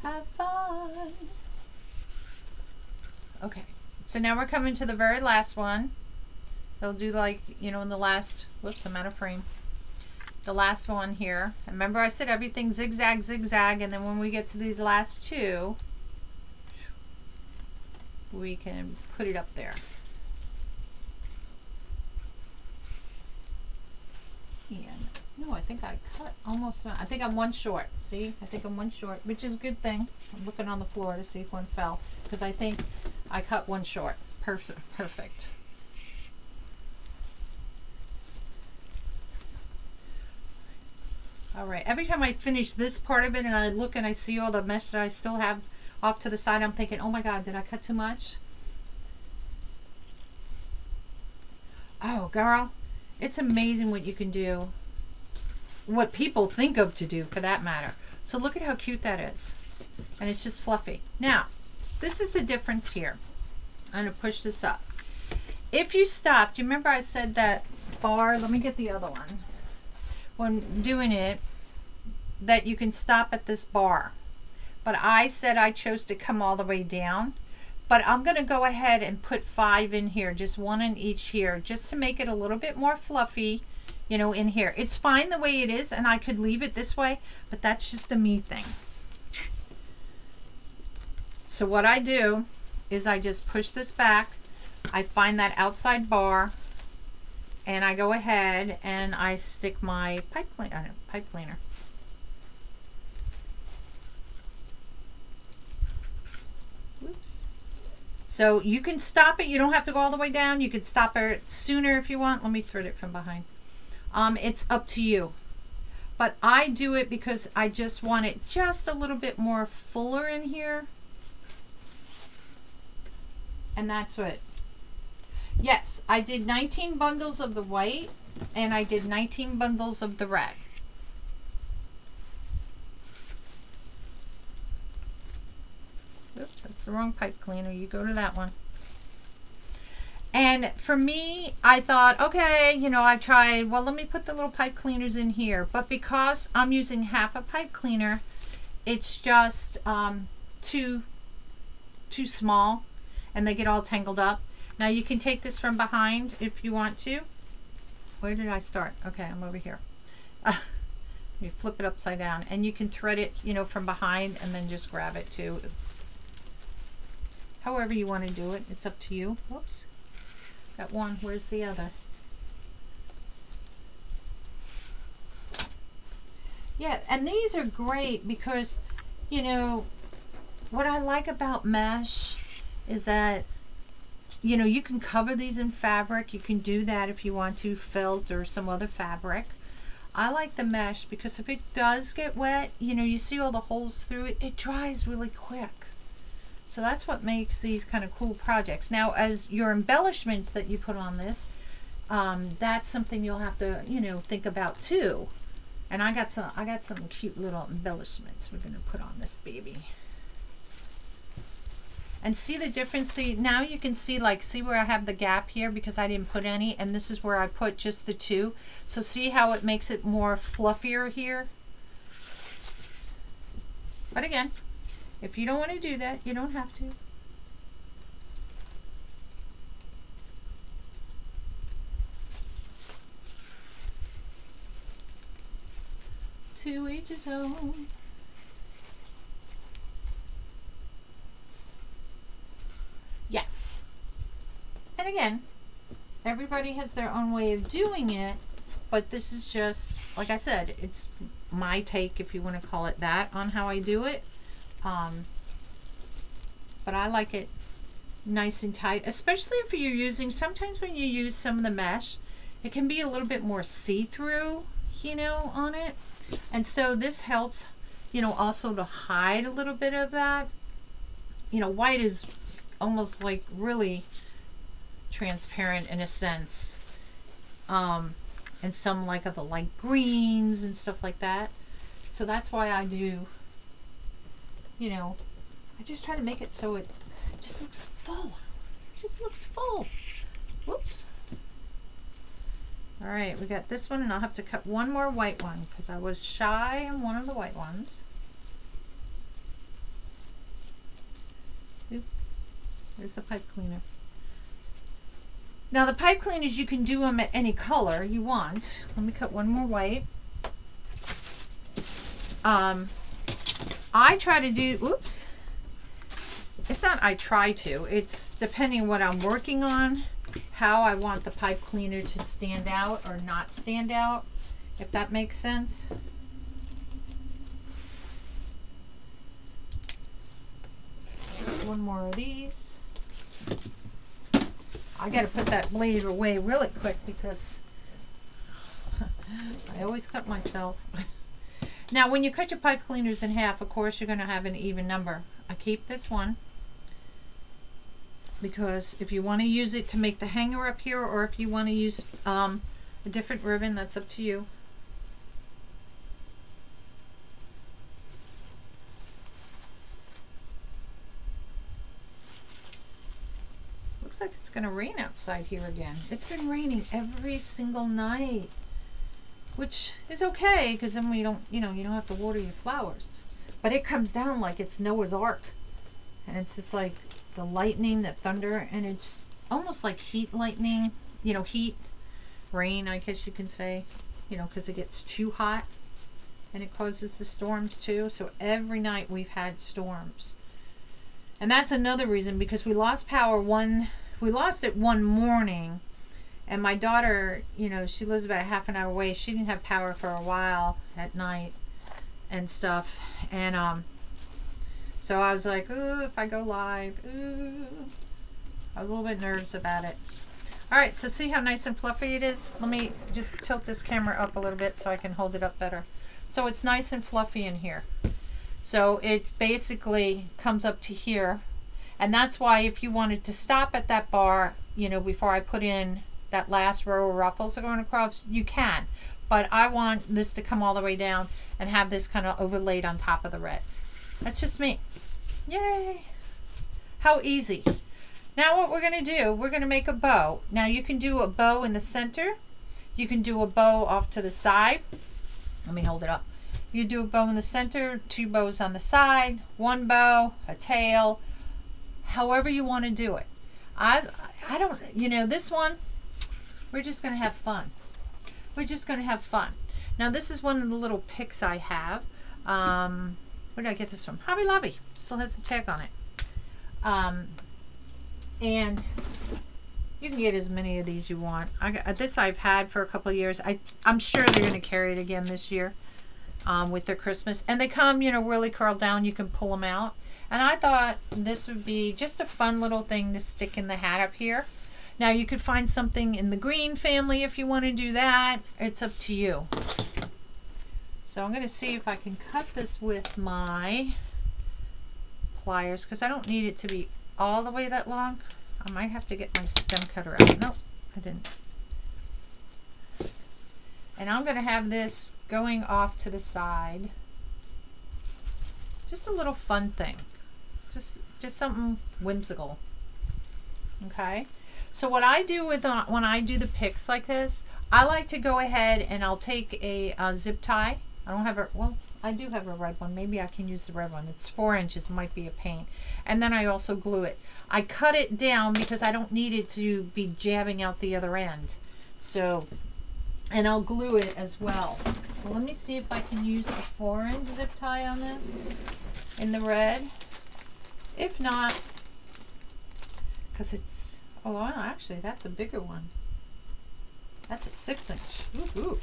Have fun. Okay, so now we're coming to the very last one. So I'll do like, you know, in the last, whoops, I'm out of frame. The last one here. Remember I said everything zigzag, zigzag, and then when we get to these last two, we can put it up there. And no, I think I cut almost, I think I'm one short. See, I think I'm one short, which is a good thing. I'm looking on the floor to see if one fell, because I think I cut one short. Perfect. All right, every time I finish this part of it and I look and I see all the mesh that I still have off to the side, I'm thinking, oh my God, did I cut too much? Oh, girl, it's amazing what you can do. What people think of to do, for that matter. So look at how cute that is. And it's just fluffy. Now, this is the difference here. I'm going to push this up. If you stopped, you remember I said that bar, let me get the other one. When doing it, that you can stop at this bar. But I said I chose to come all the way down. But I'm going to go ahead and put 5 in here, just 1 in each here, just to make it a little bit more fluffy, you know, in here. It's fine the way it is, and I could leave it this way, but that's just a me thing. So what I do is I just push this back, I find that outside bar, and I go ahead and I stick my pipe cleaner. Oops. So you can stop it. You don't have to go all the way down. You could stop it sooner if you want. Let me thread it from behind. It's up to you. But I do it because I just want it just a little bit more fuller in here. And that's what. Yes, I did 19 bundles of the white and I did 19 bundles of the red. Oops, that's the wrong pipe cleaner. You go to that one. And for me, I thought, okay, you know, I tried, well, let me put the little pipe cleaners in here. But because I'm using half a pipe cleaner, it's just too small and they get all tangled up. Now you can take this from behind if you want to. Where did I start? Okay, I'm over here. You flip it upside down and you can thread it, you know, from behind and then just grab it too. However you want to do it, it's up to you. Whoops. Got one. Where's the other? Yeah, and these are great because, you know, what I like about mesh is that, you know, you can cover these in fabric. You can do that if you want to, felt or some other fabric. I like the mesh because if it does get wet, you know, you see all the holes through it, it dries really quick. So that's what makes these kind of cool projects. Now, as your embellishments that you put on this, that's something you'll have to, you know, think about too. And I got some cute little embellishments we're gonna put on this baby. And see the difference? See, now you can see, like, see where I have the gap here because I didn't put any, and this is where I put just the 2. So see how it makes it more fluffier here? But again, if you don't want to do that, you don't have to. To each his own. Yes. And again, everybody has their own way of doing it, but this is just, like I said, it's my take, if you want to call it that, on how I do it. But I like it nice and tight, especially if you're using, sometimes when you use some of the mesh, it can be a little bit more see-through, you know, on it. And so this helps, you know, also to hide a little bit of that. you know, white is almost like really transparent in a sense. And some like the light greens and stuff like that. So that's why I do, you know, I just try to make it so it just looks full. It just looks full. Whoops. All right, we got this one, and I'll have to cut one more white one because I was shy on one of the white ones. Oop. There's the pipe cleaner. Now the pipe cleaners, you can do them at any color you want. Let me cut one more white. I try to do, oops. It's not I try to, it's depending what I'm working on, how I want the pipe cleaner to stand out or not stand out, if that makes sense. One more of these. I gotta put that blade away really quick because I always cut myself. Now when you cut your pipe cleaners in half, of course you're gonna have an even number. I keep this one because if you want to use it to make the hanger up here, or if you want to use a different ribbon, that's up to you. Looks like it's gonna rain outside here again. It's been raining every single night, which is okay because then we don't, you know, you don't have to water your flowers. But it comes down like it's Noah's Ark, and it's just like the lightning, the thunder, and it's almost like heat lightning, you know, heat rain, I guess you can say, you know, because it gets too hot and it causes the storms too. So every night we've had storms. And that's another reason, because we lost power we lost it one morning, and my daughter, you know, she lives about a half an hour away. She didn't have power for a while at night and stuff. And so I was like, ooh, if I go live, ooh. I was a little bit nervous about it. All right, so see how nice and fluffy it is? Let me just tilt this camera up a little bit so I can hold it up better. So it's nice and fluffy in here. So it basically comes up to here. And that's why if you wanted to stop at that bar, you know, before I put in that last row of ruffles that are going across, you can. But I want this to come all the way down and have this kind of overlaid on top of the red. That's just me. Yay! How easy. Now what we're going to do, we're going to make a bow. Now you can do a bow in the center. You can do a bow off to the side. Let me hold it up. You do a bow in the center, 2 bows on the side, 1 bow, a tail, however you want to do it. I don't, you know, this one, we're just going to have fun. We're just going to have fun. Now this is one of the little picks I have. Where did I get this from? Hobby Lobby. Still has the tag on it. And you can get as many of these you want. This I've had for a couple of years. I'm sure they're going to carry it again this year with their Christmas. And they come, you know, really curled down. You can pull them out. And I thought this would be just a fun little thing to stick in the hat up here. Now you could find something in the green family if you want to do that. It's up to you. So I'm going to see if I can cut this with my pliers because I don't need it to be all the way that long. I might have to get my stem cutter out. Nope, I didn't. And I'm going to have this going off to the side. Just a little fun thing. Just something whimsical. Okay. So what I do with when I do the picks like this, I like to go ahead and I'll take a zip tie. I don't have a, well, I do have a red one. Maybe I can use the red one. It's 4 inches. It might be a pain. And then I also glue it. I cut it down because I don't need it to be jabbing out the other end. So, and I'll glue it as well. So let me see if I can use the 4-inch zip tie on this in the red. If not, because it's, oh, actually that's a bigger one. That's a 6-inch. Ooh, ooh.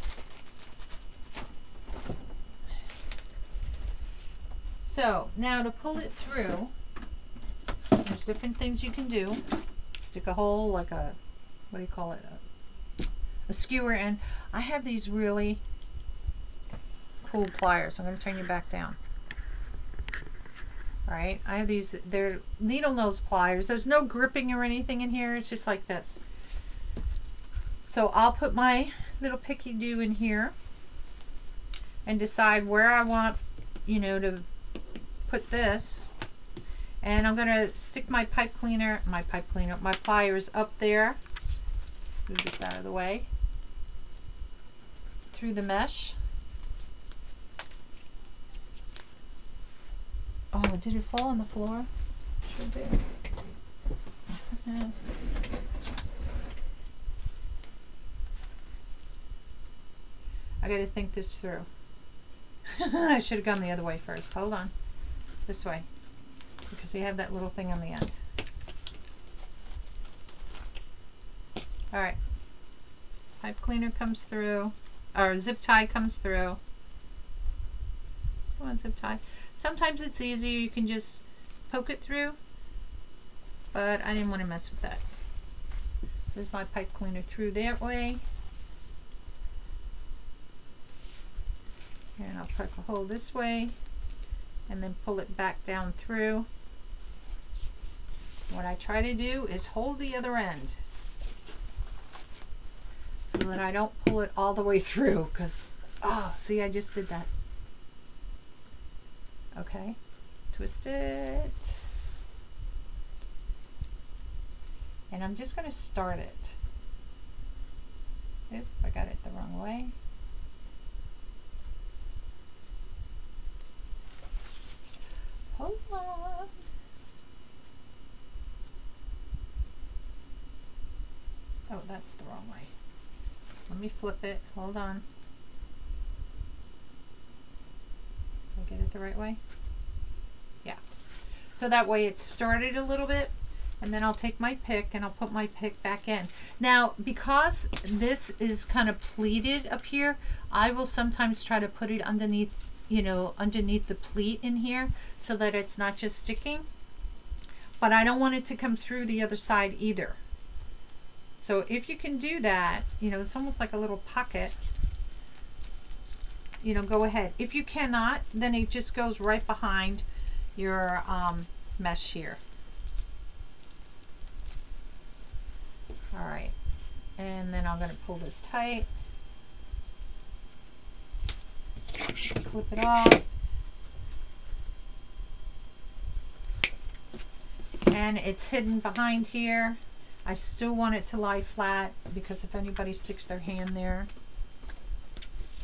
So now to pull it through, there's different things you can do. Stick a hole like a, what do you call it? A skewer in. I have these really cool pliers. I'm going to turn you back down. All right, I have these, they're needle nose pliers. There's no gripping or anything in here. It's just like this. So I'll put my little picky do in here and decide where I want, you know, to put this. And I'm gonna stick my my pliers up there. Move this out of the way. Through the mesh. Oh, did it fall on the floor? Sure did. I gotta think this through. I should have gone the other way first. Hold on. This way. Because you have that little thing on the end. Alright. Pipe cleaner comes through. Or zip tie comes through. Come on, zip tie. Sometimes it's easier. You can just poke it through. But I didn't want to mess with that. So there's my pipe cleaner through that way. And I'll poke a hole this way. And then pull it back down through. What I try to do is hold the other end so that I don't pull it all the way through, because, oh, see, I just did that. Okay, twist it. And I'm just going to start it. Oop, I got it the wrong way. Hold on. Oh, that's the wrong way. Let me flip it. Hold on. Did I get it the right way? Yeah. So that way it started a little bit, and then I'll take my pick and I'll put my pick back in. Now, because this is kind of pleated up here, I will sometimes try to put it underneath, you know, underneath the pleat in here so that it's not just sticking. But I don't want it to come through the other side either. So if you can do that, you know, it's almost like a little pocket, you know, go ahead. If you cannot, then it just goes right behind your mesh here. All right, and then I'm going to pull this tight, clip it off, and it's hidden behind here. I still want it to lie flat because if anybody sticks their hand there.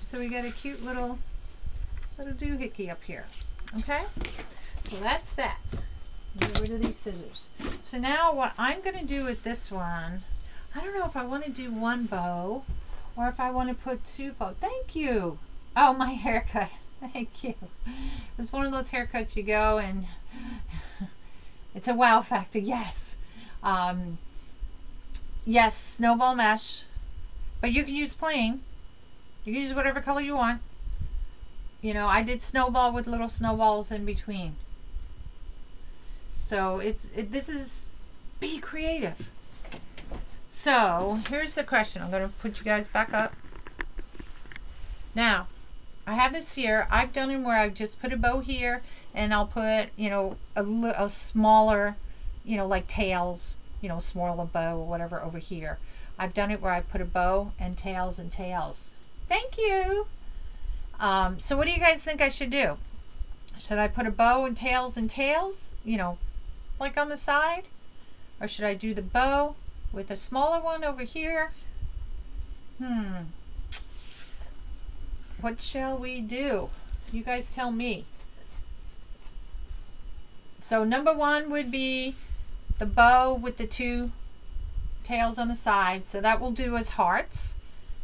So we got a cute little doohickey up here. Okay, so that's that. Get rid of these scissors. So now what I'm going to do with this one, I don't know if I want to do one bow or if I want to put two bows. Thank you. Oh, my haircut. Thank you. It's one of those haircuts you go and it's a wow factor. Yes. Yes, snowball mesh, but you can use plain. You can use whatever color you want. You know, I did snowball with little snowballs in between. So this is, be creative. So here's the question. I'm going to put you guys back up. Now, I have this here. I've done it where I've just put a bow here, and I'll put, you know, a smaller, you know, like tails, you know, swirl a bow or whatever over here. I've done it where I put a bow and tails and tails. Thank you. So what do you guys think I should do? Should I put a bow and tails, you know, like on the side? Or should I do the bow with a smaller one over here? What shall we do? You guys tell me. So number one would be the bow with the two tails on the side. So that will do as hearts.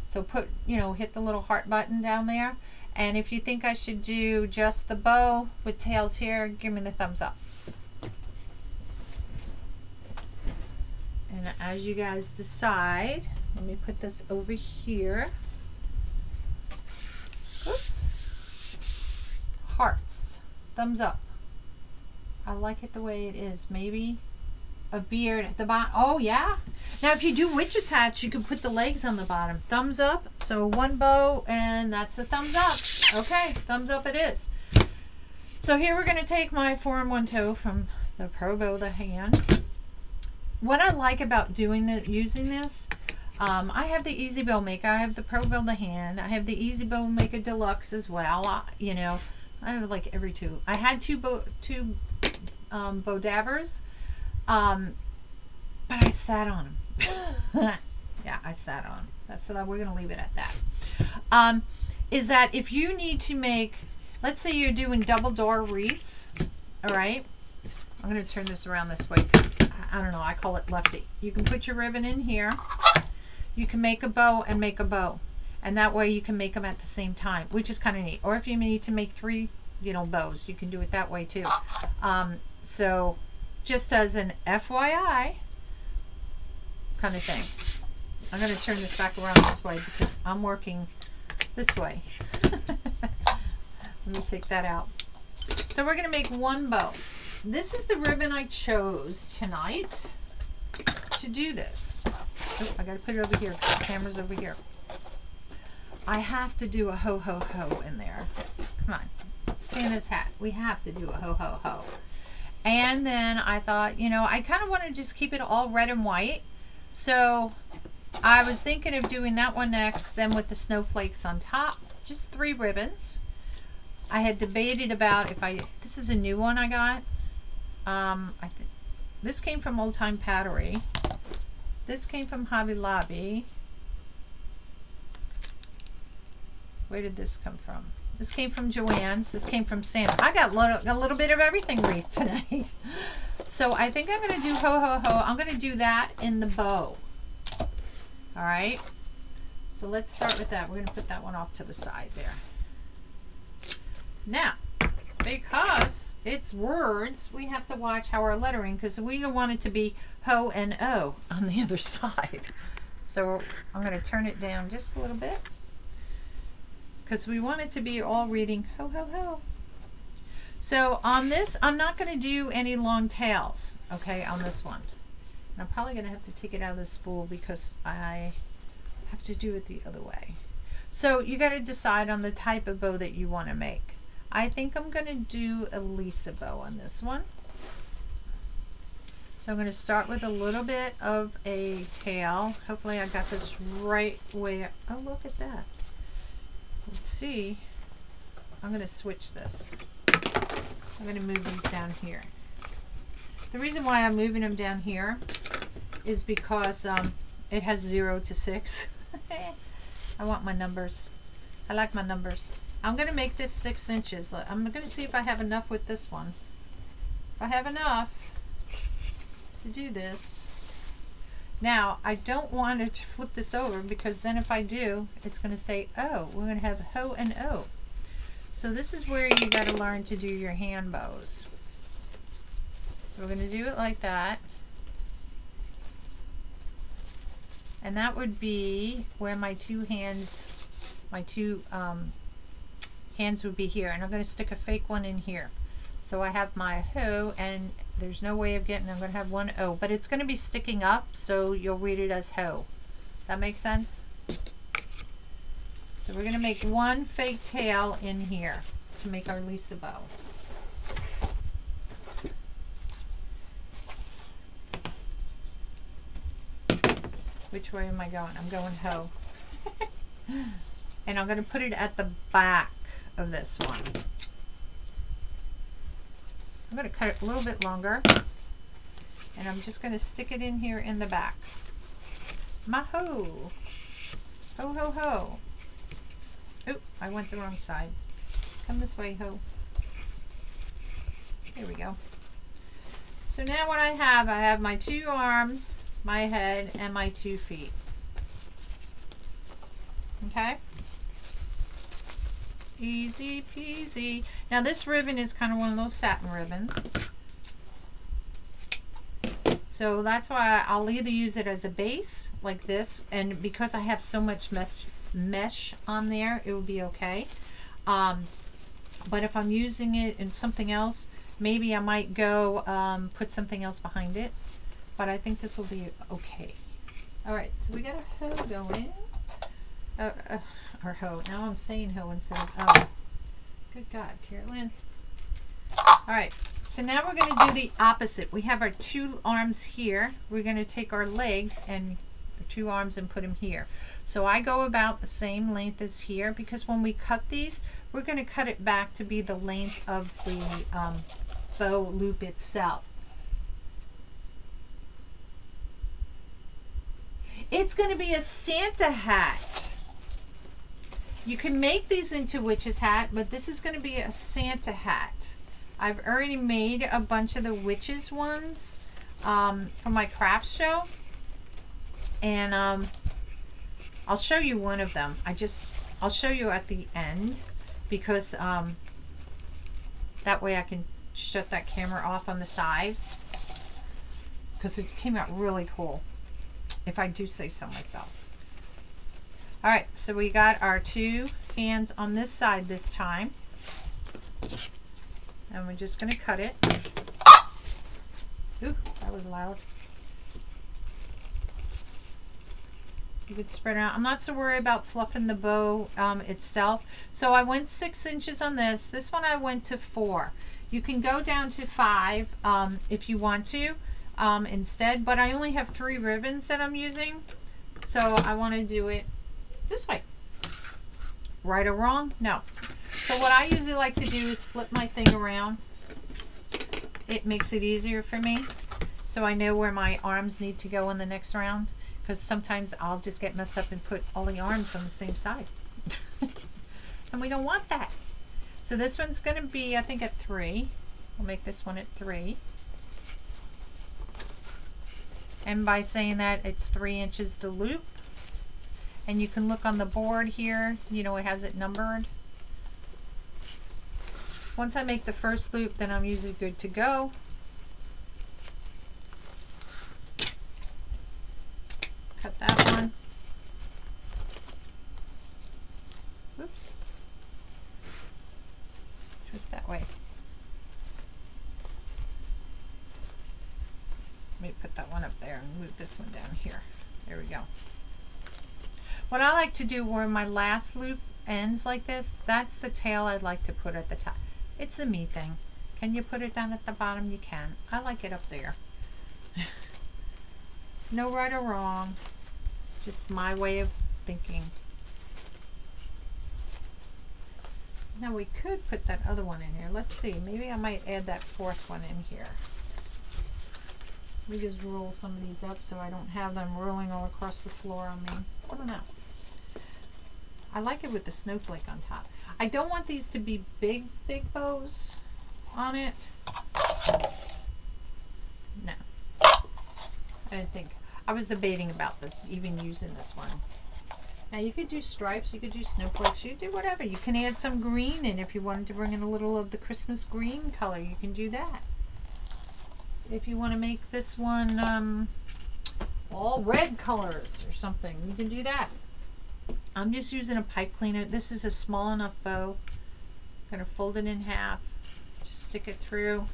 So put, you know, hit the little heart button down there. And if you think I should do just the bow with tails here, give me the thumbs up. And as you guys decide, let me put this over here. Oops. Hearts. Thumbs up. I like it the way it is. Maybe a beard at the bottom. Oh yeah. Now if you do witch's hats, you can put the legs on the bottom. Thumbs up. So one bow, and that's the thumbs up. Okay, thumbs up it is. So here we're going to take my 4-in-1 toe from the Pro Bow the hand. What I like about using this, I have the Easy Bow Maker, I have the Pro Bow the hand, I have the Easy Bow Maker Deluxe as well. You know, I have like every two. I had two bow dabbers, but I sat on them. Yeah, I sat on them. So we're going to leave it at that. Is that if you need to make, let's say you're doing double door wreaths, all right? I'm going to turn this around this way because I don't know, I call it lefty. You can put your ribbon in here. You can make a bow and make a bow. And that way you can make them at the same time, which is kind of neat. Or if you need to make 3, you know, bows, you can do it that way too. So just as an FYI kind of thing. I'm going to turn this back around this way because I'm working this way. Let me take that out. So we're going to make 1 bow. This is the ribbon I chose tonight to do this. Oh, I got to put it over here because the camera's over here. I have to do a ho ho ho in there. Come on. Santa's hat. We have to do a ho ho ho. And then I thought, you know, I kind of want to just keep it all red and white. So I was thinking of doing that one next, then with the snowflakes on top. Just 3 ribbons. I had debated about if this is a new one I got. This came from Old Time Pottery. This came from Hobby Lobby. Where did this come from? This came from Joann's. This came from Santa. I got a little bit of everything wreath tonight. So I think I'm going to do ho ho ho. I'm going to do that in the bow. All right. So let's start with that. We're going to put that one off to the side there. Now, because it's words, we have to watch how our lettering, because we don't want it to be ho and o on the other side. So I'm going to turn it down just a little bit because we want it to be all reading ho ho ho. So on this, I'm not going to do any long tails, okay, on this one. And I'm probably going to have to take it out of the spool because I have to do it the other way. So you got to decide on the type of bow that you want to make. I think I'm going to do a Lisa bow on this one. So I'm going to start with a little bit of a tail. Hopefully I got this right way. Oh, look at that. Let's see. I'm going to switch this. I'm going to move these down here. The reason why I'm moving them down here is because it has 0 to 6. I want my numbers. I like my numbers. I'm going to make this 6 inches. I'm going to see if I have enough with this one. If I have enough to do this. Now, I don't want it to flip this over because then if I do, it's going to say O. We're going to have ho and O. So this is where you got to learn to do your hand bows. So we're going to do it like that. And that would be where my two hands, hands would be here. And I'm going to stick a fake one in here. So I have my ho, and there's no way of getting, I'm going to have one O, but it's going to be sticking up, so you'll read it as ho. That makes sense? So we're going to make one fake tail in here to make our Lisa bow. Which way am I going? I'm going ho. And I'm going to put it at the back of this one. I'm going to cut it a little bit longer, and I'm just going to stick it in here in the back. My ho. Ho, ho, ho. Oop, I went the wrong side. Come this way, ho. Here we go. So now what I have my 2 arms, my head, and my 2 feet. Okay? Easy peasy. Now this ribbon is kind of one of those satin ribbons. So that's why I'll either use it as a base like this, and because I have so much mesh on there, it will be okay. But if I'm using it in something else, maybe I might go put something else behind it. But I think this will be okay. Alright, so we got a hoe going. Or ho. Now I'm saying ho instead of oh. Good God, Carolynne. All right, so now we're going to do the opposite. We have our two arms here. We're going to take our legs and the two arms and put them here. So I go about the same length as here, because when we cut these, we're going to cut it back to be the length of the bow loop itself. It's going to be a Santa hat. You can make these into witch's hat, but this is going to be a Santa hat. I've already made a bunch of the witches ones for my craft show, and I'll show you one of them. I'll show you at the end, because that way I can shut that camera off on the side, because it came out really cool, if I do say so myself. All right, so we got our two hands on this side this time, and we're just going to cut it. Ooh, that was loud. You could spread it out. I'm not so worried about fluffing the bow itself. So I went 6 inches on this. This one I went to 4. You can go down to 5 if you want to instead, but I only have 3 ribbons that I'm using, so I want to do it this way. Right or wrong? No. So what I usually like to do is flip my thing around. It makes it easier for me, so I know where my arms need to go in the next round, because sometimes I'll just get messed up and put all the arms on the same side. And we don't want that. So this one's going to be, I think, at 3. I'll make this one at 3. And by saying that, it's 3 inches the loop. And you can look on the board here, you know, it has it numbered. Once I make the first loop, then I'm usually good to go. Cut that one. Oops. Twist that way. Let me put that one up there and move this one down here. There we go. What I like to do where my last loop ends like this, that's the tail I'd like to put at the top. It's a me thing. Can you put it down at the bottom? You can. I like it up there. No right or wrong. Just my way of thinking. Now we could put that other one in here. Let's see. Maybe I might add that 4th one in here. Let me just roll some of these up so I don't have them rolling all across the floor on me. I don't know. I like it with the snowflake on top. I don't want these to be big bows on it. No. I didn't think. I was debating about this, even using this one. Now you could do stripes, you could do snowflakes, you could do whatever. You can add some green in if you wanted to bring in a little of the Christmas green color. You can do that. If you want to make this one all red colors or something, you can do that. I'm just using a pipe cleaner. This is a small enough bow. I'm going to fold it in half. Just stick it through.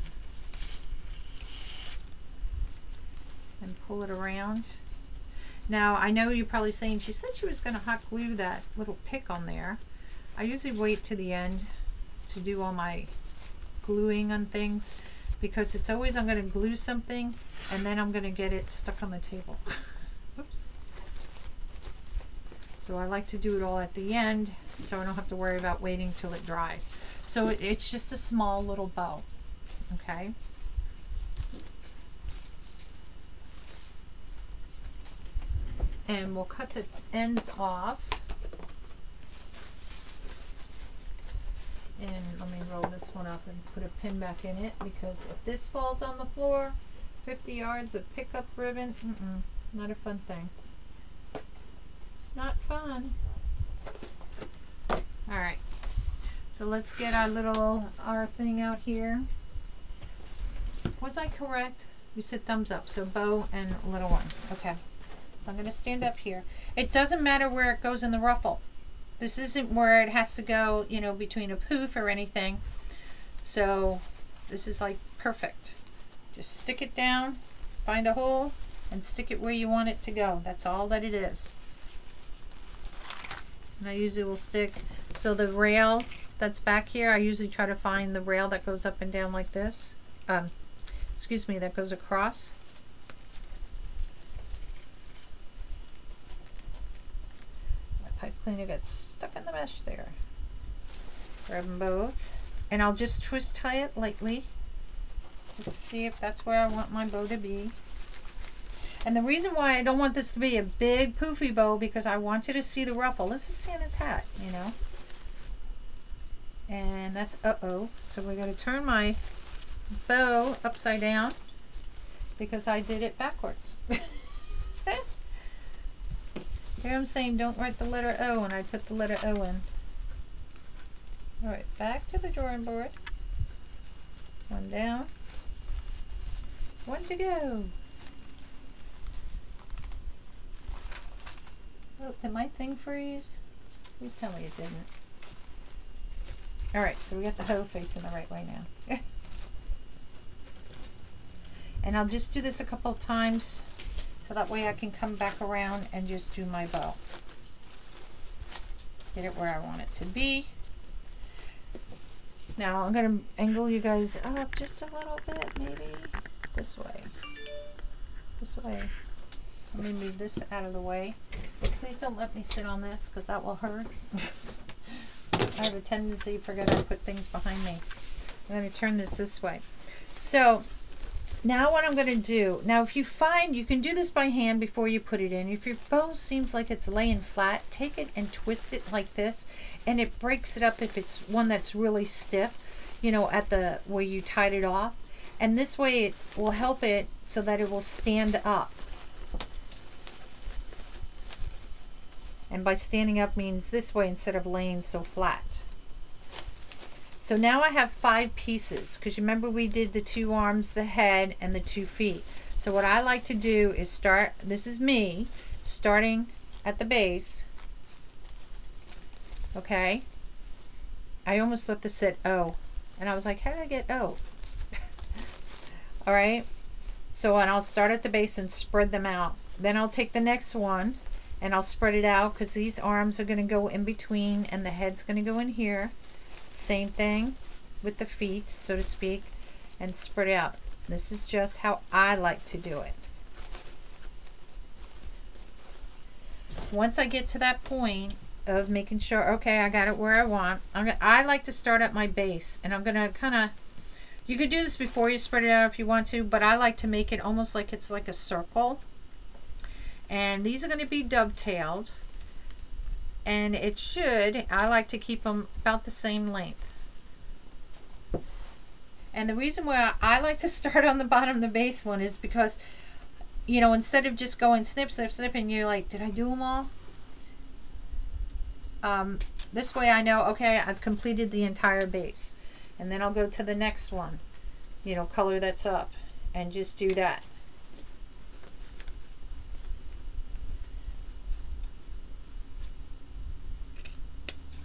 And pull it around. Now, I know you're probably saying, she said she was going to hot glue that little pick on there. I usually wait to the end to do all my gluing on things, because it's always, I'm going to glue something and then I'm going to get it stuck on the table. Oops. So I like to do it all at the end, so I don't have to worry about waiting till it dries. So it's just a small little bow, okay? And we'll cut the ends off. And let me roll this one up and put a pin back in it, because if this falls on the floor, 50 yards of pickup ribbon, not a fun thing. Not fun. Alright, so let's get our thing out here. Was I correct? You said thumbs up, so bow and little one. Okay, so I'm going to stand up here. It doesn't matter where it goes in the ruffle. This isn't where it has to go, you know, between a poof or anything. So this is like perfect. Just stick it down, find a hole, and stick it where you want it to go. That's all that it is. And I usually will stick, so the rail that's back here. I usually try to find the rail that goes up and down like this. Excuse me, that goes across. My pipe cleaner got stuck in the mesh there. Grab them both. And I'll just twist tie it lightly, just to see if that's where I want my bow to be. And the reason why I don't want this to be a big poofy bow, because I want you to see the ruffle. This is Santa's hat, you know. And that's uh-oh. So we're going to turn my bow upside down because I did it backwards. Here I'm saying don't write the letter O, and I put the letter O in. Alright, back to the drawing board. One down. One to go. Oh, did my thing freeze? Please tell me it didn't. Alright, so we got the hoe facing the right way now. And I'll just do this a couple of times so that way I can come back around and just do my bow. Get it where I want it to be. Now I'm going to angle you guys up just a little bit, maybe this way. This way. Let me move this out of the way. Please don't let me sit on this because that will hurt. I have a tendency to forget I put things behind me. I'm going to turn this way. So now what I'm going to do, now if you find, you can do this by hand before you put it in. If your bow seems like it's laying flat, take it and twist it like this, and it breaks it up if it's one that's really stiff, you know, at the where you tied it off. And this way it will help it so that it will stand up. And by standing up means this way instead of laying so flat. So now I have 5 pieces, because you remember we did the 2 arms, the head, and the 2 feet. So what I like to do is start, this is me, starting at the base. Okay. I almost thought this said O. And I was like, how did I get O? Alright. So and I'll start at the base and spread them out. Then I'll take the next one and I'll spread it out because these arms are going to go in between and the head's going to go in here. Same thing with the feet, so to speak, and spread out. This is just how I like to do it. Once I get to that point of making sure, okay, I got it where I want, I like to start at my base, and I'm going to kind of, you could do this before you spread it out if you want to, but I like to make it almost like it's like a circle. And these are going to be dovetailed. And it should, I like to keep them about the same length. And the reason why I like to start on the bottom of the base one is because, you know, instead of just going snip, snip, snip, and you're like, did I do them all? This way I know, okay, I've completed the entire base. And then I'll go to the next one, you know, color that's up, and just do that.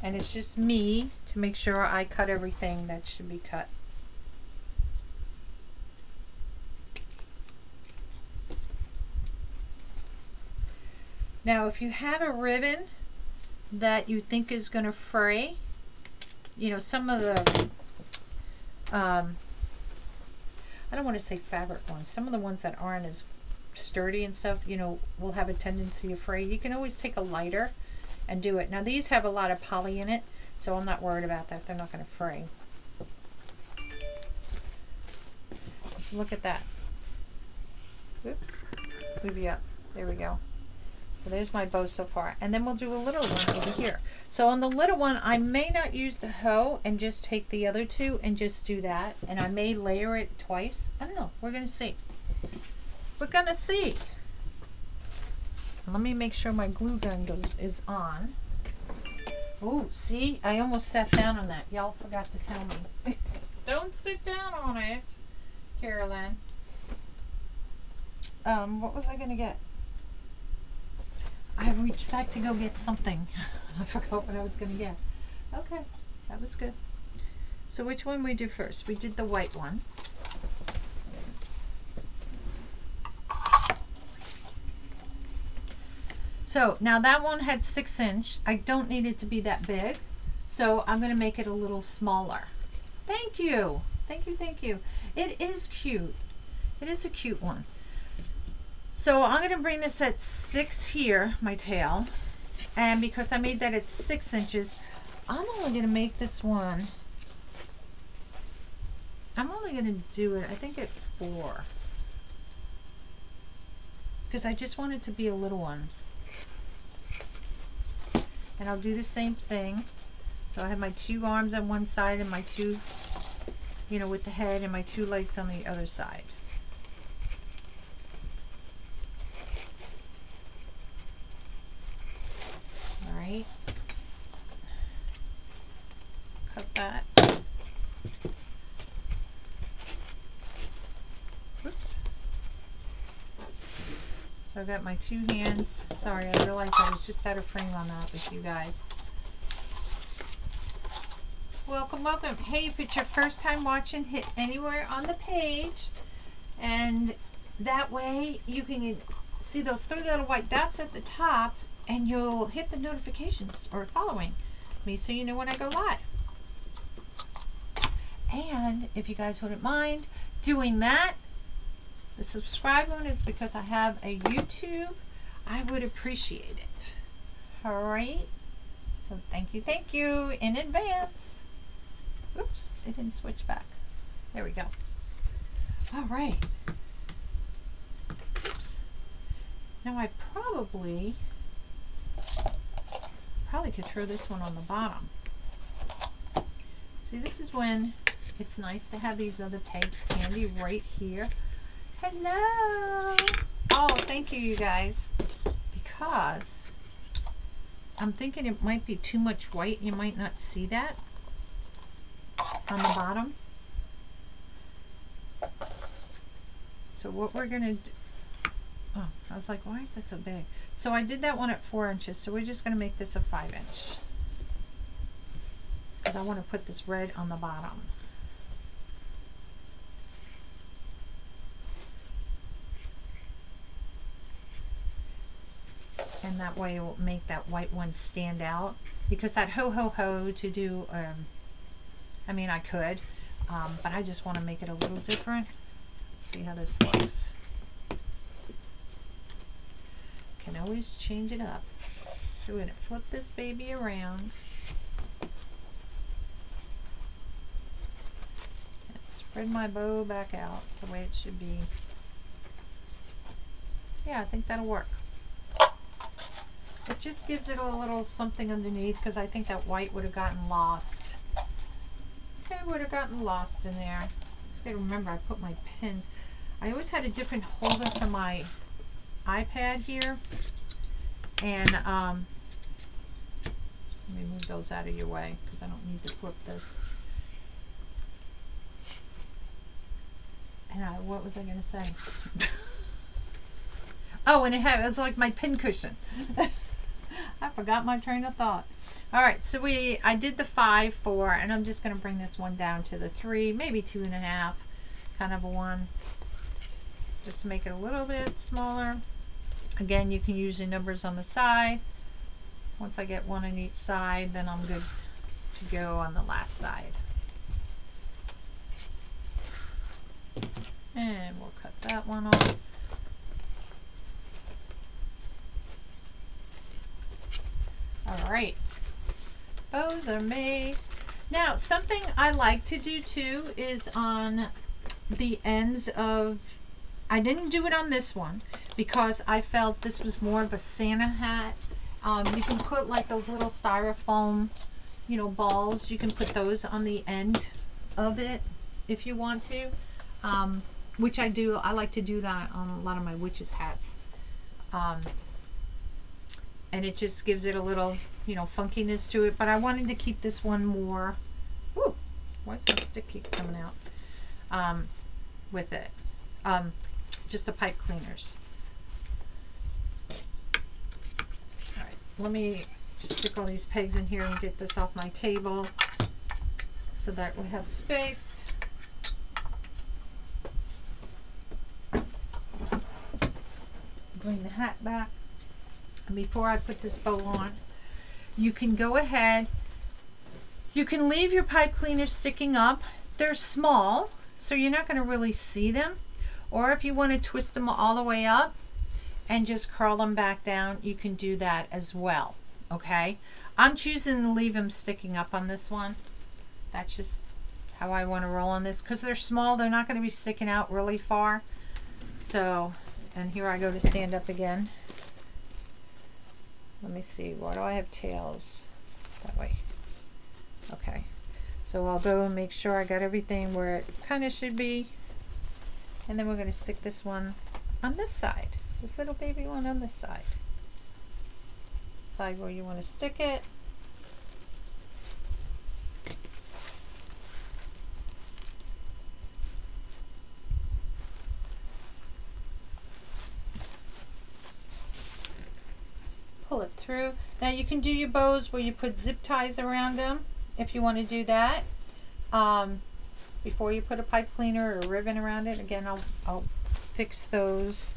And it's just me to make sure I cut everything that should be cut. Now, if you have a ribbon that you think is going to fray, you know, some of the, I don't want to say fabric ones, some of the ones that aren't as sturdy and stuff, you know, will have a tendency to fray. You can always take a lighter and do it. Now these have a lot of poly in it, so I'm not worried about that. They're not going to fray. Let's look at that. Oops. Move you up. There we go. So there's my bow so far. And then we'll do a little one over here. So on the little one, I may not use the hoe and just take the other 2 and just do that. And I may layer it twice. I don't know. We're going to see. We're going to see. Let me make sure my glue gun is on. Oh, see? I almost sat down on that. Y'all forgot to tell me. Don't sit down on it, Carolynne. What was I going to get? I reached back to go get something. I forgot what I was going to get. Okay, that was good. So which one we did first? We did the white one. So now that one had 6 inch. I don't need it to be that big. So I'm going to make it a little smaller. Thank you. Thank you, thank you. It is cute. It is a cute one. So I'm going to bring this at 6 here, my tail. And because I made that at 6 inches, I'm only going to make this one, I'm only going to do it, I think at 4. Because I just want it to be a little one. And I'll do the same thing. So I have my 2 arms on one side and my 2, you know, with the head, and my 2 legs on the other side. All right. Cut that. Oops. So I've got my 2 hands. Sorry, I realized I was just out of frame on that with you guys. Welcome, welcome. Hey, if it's your first time watching, hit anywhere on the page, and that way you can see those 3 little white dots at the top, and you'll hit the notifications or following me so you know when I go live. And if you guys wouldn't mind doing that, the subscribe one is because I have a YouTube. I would appreciate it. All right. So thank you in advance. Oops, it didn't switch back. There we go. All right. Oops. Now I probably could throw this one on the bottom. See, this is when it's nice to have these other pegs handy right here. Hello. Oh, thank you, you guys. Because I'm thinking it might be too much white. You might not see that on the bottom. So what we're gonna do, oh, I was like, why is that so big? So I did that one at 4 inches, so we're just gonna make this a 5 inch. Because I want to put this red on the bottom. And that way it will make that white one stand out. Because that HoHo to do, I mean, I could, but I just want to make it a little different. Let's see how this looks. Can always change it up. So we're going to flip this baby around. And spread my bow back out the way it should be. Yeah, I think that'll work. It just gives it a little something underneath, because I think that white would have gotten lost. It would have gotten lost in there. Just gotta remember I put my pins. I always had a different holder for my iPad here. And let me move those out of your way because I don't need to flip this. And what was I gonna say? Oh, and it was like my pin cushion. I forgot my train of thought. All right, so I did the 5, 4, and I'm just going to bring this one down to the 3, maybe 2.5, kind of a one, just to make it a little bit smaller. Again, you can use your numbers on the side. Once I get one on each side, then I'm good to go on the last side. And we'll cut that one off. All right, bows are made. Now, something I like to do too is on the ends of, I didn't do it on this one because I felt this was more of a Santa hat. You can put like those little styrofoam, you know, balls. You can put those on the end of it if you want to, which I do. I like to do that on a lot of my witches hats. And it just gives it a little, you know, funkiness to it. But I wanted to keep this one more, whoo, why does my stick keep coming out, with it. Just the pipe cleaners. All right, let me just stick all these pegs in here and get this off my table so that we have space. Bring the hat back. And before I put this bow on, you can go ahead You can leave your pipe cleaners sticking up. They're small, so you're not going to really see them. Or if you want to twist them all the way up and just curl them back down, you can do that as well. Okay, I'm choosing to leave them sticking up on this one. That's just how I want to roll on this, because they're small. They're not going to be sticking out really far. So, and here I go to stand up again. Let me see, why do I have tails? That way. Okay, so I'll go and make sure I got everything where it kind of should be. And then we're going to stick this one on this side. This little baby one on this side. Decide where you want to stick it. Pull it through. Now you can do your bows where you put zip ties around them if you want to do that. Before you put a pipe cleaner or a ribbon around it. Again, I'll fix those.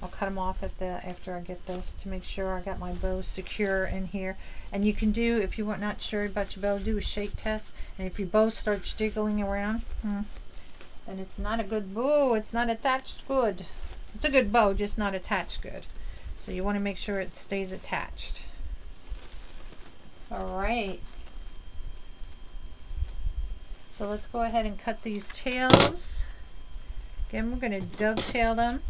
I'll cut them off at after I get this to make sure I got my bow secure in here. And you can do, if you're not sure about your bow, do a shake test. And if your bow starts jiggling around, then it's not a good bow. It's not attached good. It's a good bow, just not attached good. So you want to make sure it stays attached. All right. So let's go ahead and cut these tails. Again, we're going to dovetail them.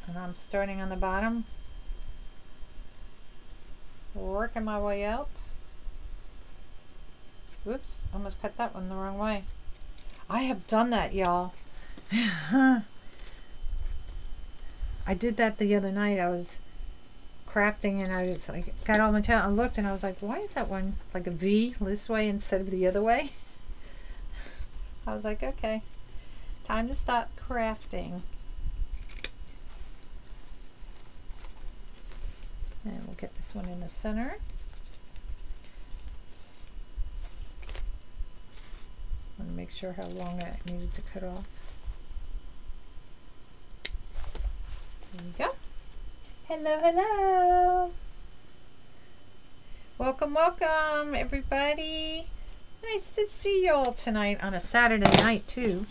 And I'm starting on the bottom, working my way up. Whoops, almost cut that one the wrong way. I have done that, y'all. I did that the other night. I was crafting and I was like, got all my tail. I looked and I was like, why is that one like a V this way instead of the other way? I was like, okay, time to stop crafting. And we'll get this one in the center. I want to make sure how long I needed to cut off. There we go. Hello, hello. Welcome, welcome, everybody. Nice to see you all tonight on a Saturday night, too.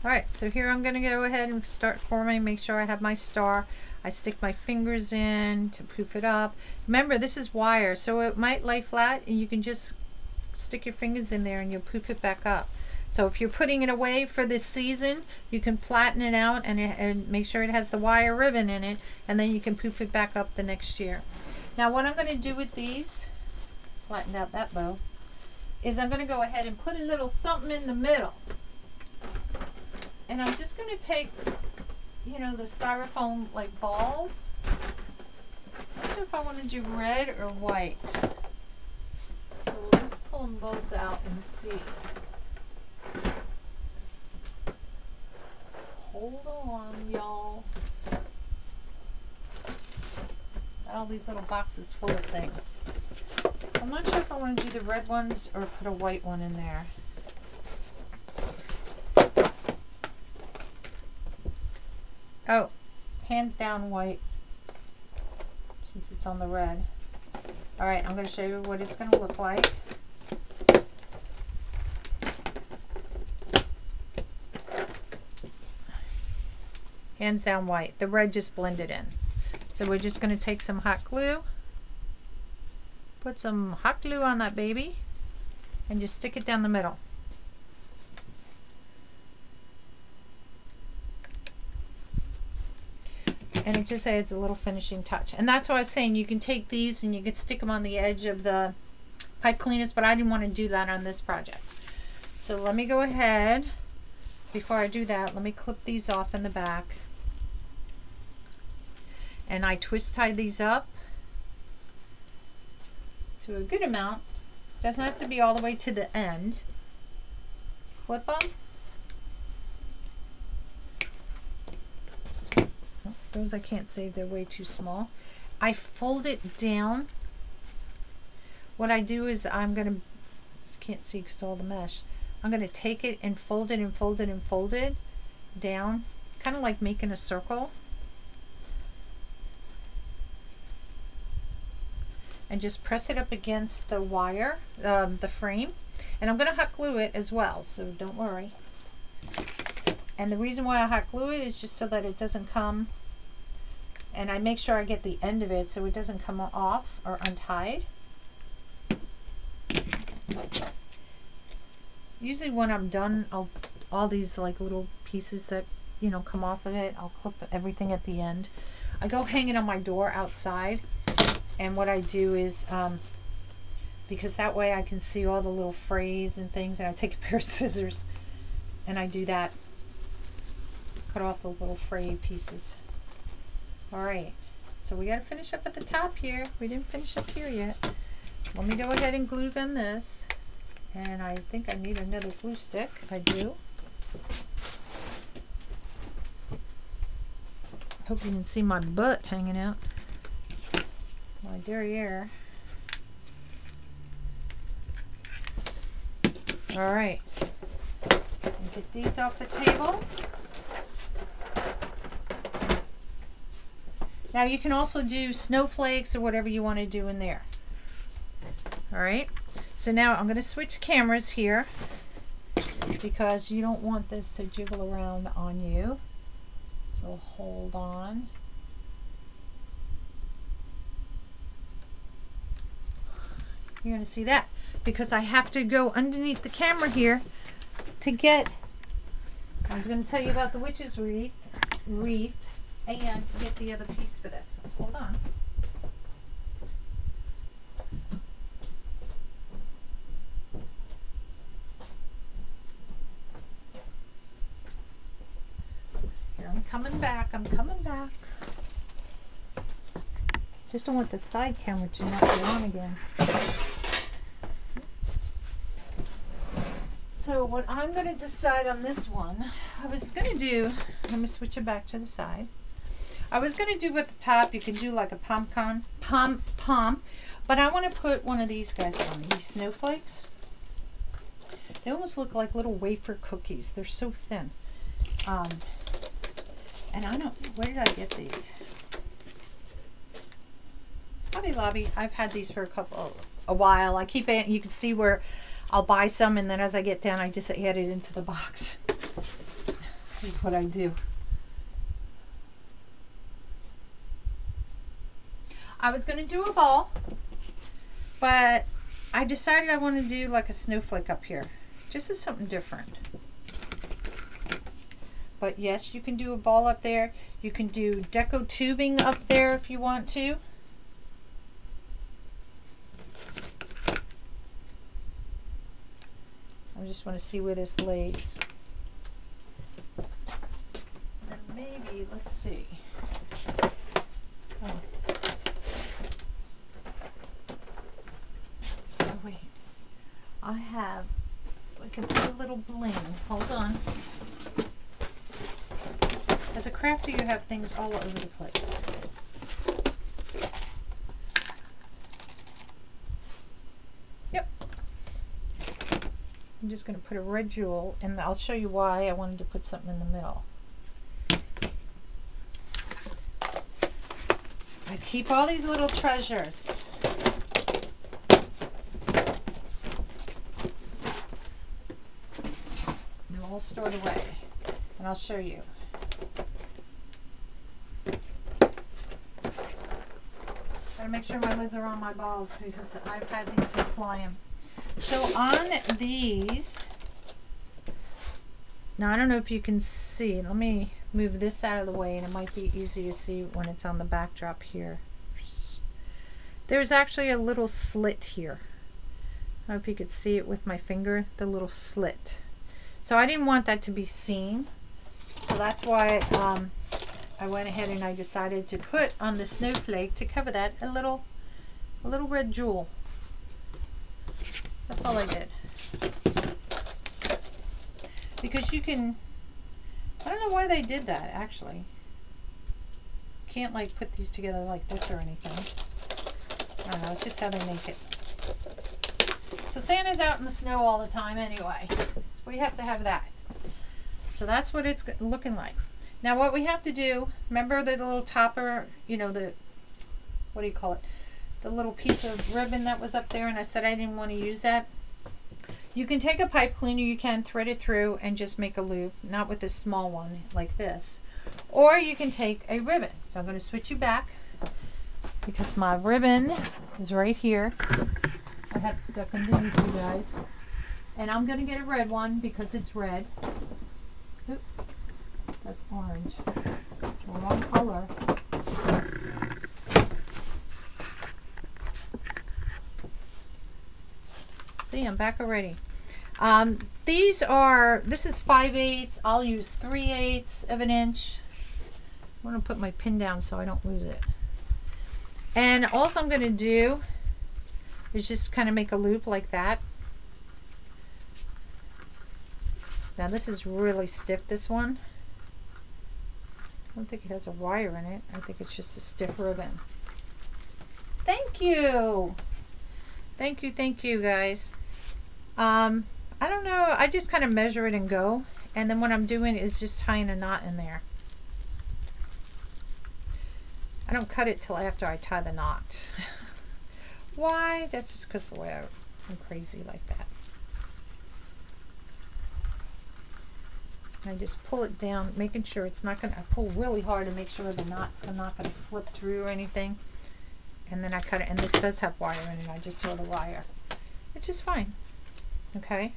Alright, so here I'm going to go ahead and start forming, make sure I have my star. I stick my fingers in to poof it up. Remember, this is wire, so it might lay flat and you can just stick your fingers in there and you'll poof it back up. So if you're putting it away for this season, you can flatten it out and make sure it has the wire ribbon in it, and then you can poof it back up the next year. Now what I'm going to do with these, flatten out that bow, is I'm going to go ahead and put a little something in the middle. And I'm just going to take, you know, the styrofoam like balls. I'm not sure if I want to do red or white. So we'll just pull them both out and see. Hold on, y'all. Got all these little boxes full of things. So I'm not sure if I want to do the red ones or put a white one in there. Oh, hands down white, since it's on the red. All right, I'm going to show you what it's going to look like. Hands down white. The red just blended in. So we're just going to take some hot glue, put some hot glue on that baby, and just stick it down the middle. And it just adds a little finishing touch. And that's what I was saying. You can take these and you can stick them on the edge of the pipe cleaners, but I didn't want to do that on this project. So let me go ahead. Before I do that, let me clip these off in the back. And I twist tie these up to a good amount. Doesn't have to be all the way to the end. Clip them. Those I can't save, they're way too small. I fold it down. What I do is I'm going to, you can't see because all the mesh, I'm going to take it and fold it and fold it and fold it down, kind of like making a circle. and just press it up against the wire, the frame. And I'm going to hot glue it as well, so don't worry. And the reason why I hot glue it is just so that it doesn't come, and I make sure I get the end of it so it doesn't come off or untied. Usually when I'm done, all these like little pieces that, you know, come off of it, I'll clip everything at the end. I go hang it on my door outside, and what I do is, because that way I can see all the little frays and things, and I take a pair of scissors and I do that. Cut off those little frayed pieces. Alright, so we got to finish up at the top here. We didn't finish up here yet. Let me go ahead and glue gun this. And I think I need another glue stick. I do. Hope you can see my butt hanging out. My derriere. Alright. Get these off the table. Now you can also do snowflakes or whatever you want to do in there. Alright, so now I'm going to switch cameras here because you don't want this to jiggle around on you. So hold on. You're going to see that because I have to go underneath the camera here to get, I was going to tell you about the witch's wreath and to get the other piece for this. So hold on. Here, I'm coming back. I'm coming back. Just don't want the side camera to not go on again. So what I'm going to decide on this one, I was going to do, let me switch it back to the side. I was going to do at the top, you can do like a pom-pom, but I want to put one of these guys on, these snowflakes. They almost look like little wafer cookies. They're so thin. And I don't, where did I get these? Hobby Lobby. I've had these for a while. I keep it, you can see where I'll buy some, and then as I get down, I just add it into the box. This is what I do. I was going to do a ball, but I decided I want to do like a snowflake up here. Just as something different. But yes, you can do a ball up there. You can do deco tubing up there if you want to. I just want to see where this lays. And maybe, let's see. Oh. Oh, wait. I have, we can put a little bling. Hold on. As a crafter, you have things all over the place. Yep. I'm just going to put a red jewel, and I'll show you why I wanted to put something in the middle. I keep all these little treasures. They're all stored away, and I'll show you. Gotta make sure my lids are on my balls because I've had these go flying. So on these, now I don't know if you can see, let me move this out of the way and it might be easy to see when it's on the backdrop here. There's actually a little slit here. I don't know if you could see it with my finger, the little slit. So I didn't want that to be seen. So that's why I went ahead and I decided to put on the snowflake to cover that a little red jewel. That's all I did. Because you can, I don't know why they did that actually. Can't like put these together like this or anything. I don't know, it's just how they make it. So Santa's out in the snow all the time anyway. So we have to have that. So that's what it's looking like. Now what we have to do, remember the little topper, you know, the, what do you call it? the little piece of ribbon that was up there, and I said I didn't want to use that. You can take a pipe cleaner, you can thread it through and just make a loop, not with this small one like this. Or you can take a ribbon. So I'm going to switch you back because my ribbon is right here. I have to duck underneath you guys. And I'm going to get a red one because it's red. Oop, that's orange. Wrong color. See, I'm back already. This is 5/8. I'll use 3/8 of an inch. I'm going to put my pin down so I don't lose it. And all I'm going to do is just kind of make a loop like that. Now this is really stiff, this one. I don't think it has a wire in it. I think it's just a stiff ribbon. Thank you. Thank you guys. I don't know, I just kind of measure it and go, and then what I'm doing is just tying a knot in there. I don't cut it till after I tie the knot. Why? That's just because the way I'm crazy like that. I just pull it down, making sure it's not going to, I pull really hard to make sure the knot's not going to slip through or anything. And then I cut it, and this does have wire in it. I just saw the wire, which is fine. Okay.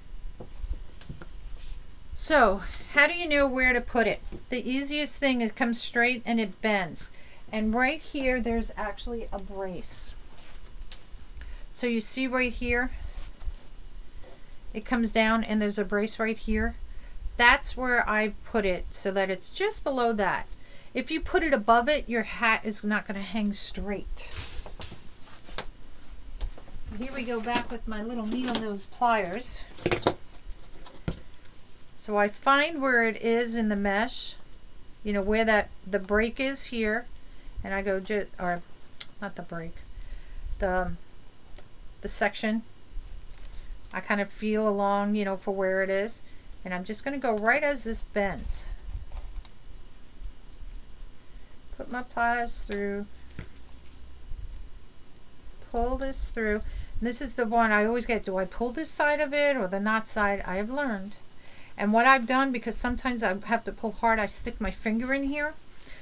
So how do you know where to put it? The easiest thing is it comes straight and it bends. And right here, there's actually a brace. So you see right here, it comes down and there's a brace right here. That's where I put it so that it's just below that. If you put it above it, your hat is not going to hang straight. So here we go back with my little needle nose pliers. So I find where it is in the mesh, you know, where the break is here, and I go just, or not the break, the section. I kind of feel along, you know, for where it is, and I'm just going to go right as this bends. Put my pliers through, pull this through. And this is the one I always get, do I pull this side of it or the knot side? I have learned. And what I've done, because sometimes I have to pull hard, I stick my finger in here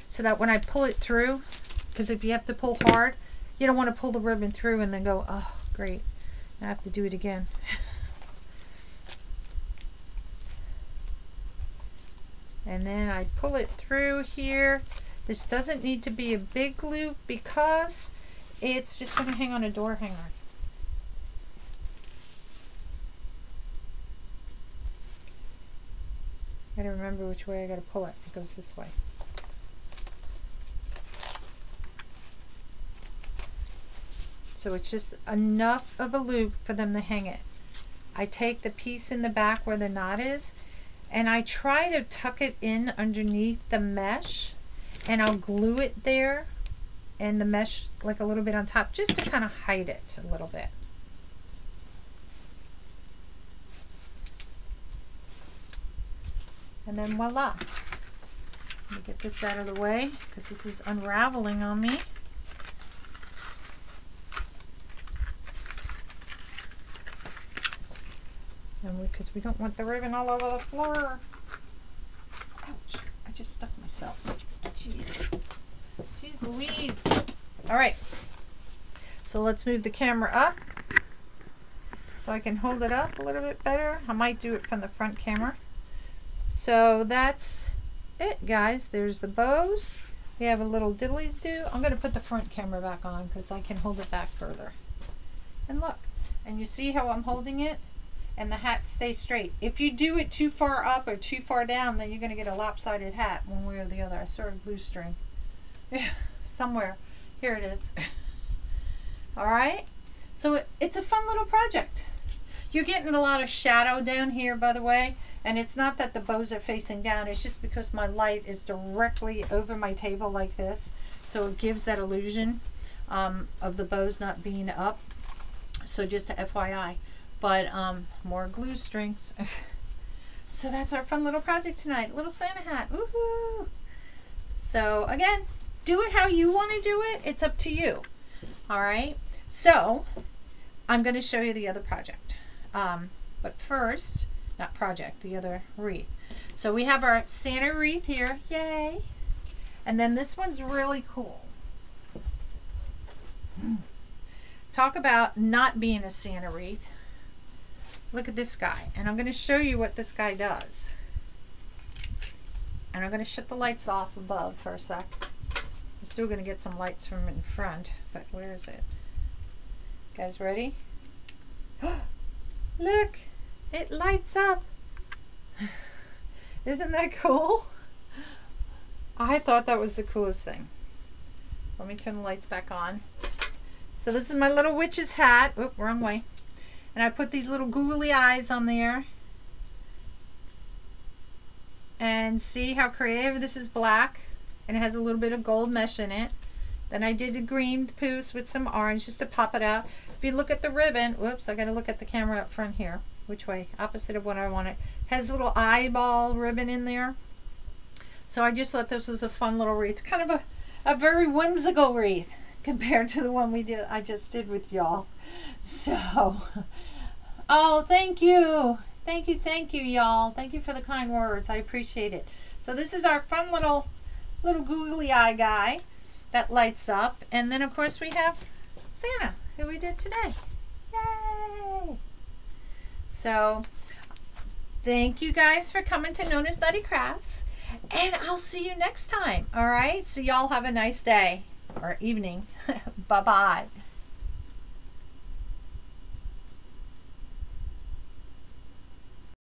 so that when I pull it through, because if you have to pull hard, you don't want to pull the ribbon through and then go, oh, great, I have to do it again. And then I pull it through here. This doesn't need to be a big loop because it's just going to hang on a door hanger. I gotta remember which way I gotta pull it. It goes this way. So it's just enough of a loop for them to hang it. I take the piece in the back where the knot is, and I try to tuck it in underneath the mesh, and I'll glue it there and the mesh like a little bit on top just to kind of hide it a little bit. And then voila. Let me get this out of the way because this is unraveling on me. And because we don't want the ribbon all over the floor. Ouch, I just stuck myself. Jeez. Jeez Louise. All right. So let's move the camera up so I can hold it up a little bit better. I might do it from the front camera. So that's it, guys. There's the bows. We have a little diddly-do. I'm going to put the front camera back on because I can hold it back further. And look, and you see how I'm holding it? And the hat stays straight. If you do it too far up or too far down, then you're going to get a lopsided hat one way or the other. I saw a glue string somewhere. Here it is. All right. So it's a fun little project. You're getting a lot of shadow down here, by the way. And it's not that the bows are facing down. It's just because my light is directly over my table like this. So it gives that illusion of the bows not being up. So just a FYI. But more glue strings. So that's our fun little project tonight. Little Santa hat. Woohoo! So again, do it how you want to do it. It's up to you. All right. So I'm going to show you the other project. But first, not project, the other wreath. So we have our Santa wreath here. Yay. And then this one's really cool. Talk about not being a Santa wreath. Look at this guy. And I'm going to show you what this guy does. And I'm going to shut the lights off above for a sec. I'm still going to get some lights from in front, but where is it? Guys ready? Look, it lights up. Isn't that cool? I thought that was the coolest thing. Let me turn the lights back on. So this is my little witch's hat. Oop, wrong way. And I put these little googly eyes on there. And see how creative? This is black and it has a little bit of gold mesh in it. Then I did a green poos with some orange just to pop it out. If you look at the ribbon, whoops, I gotta look at the camera up front here. Which way? Opposite of what I wanted. Has a little eyeball ribbon in there. So I just thought this was a fun little wreath. Kind of a very whimsical wreath compared to the one I just did with y'all. So, oh, thank you. Thank you, y'all. Thank you for the kind words. I appreciate it. So this is our fun little googly eye guy that lights up. And then, of course, we have Santa, who we did today. Yay! So, thank you guys for coming to Nonnas Nutty Krafts. And I'll see you next time. All right? So y'all have a nice day or evening. Bye-bye.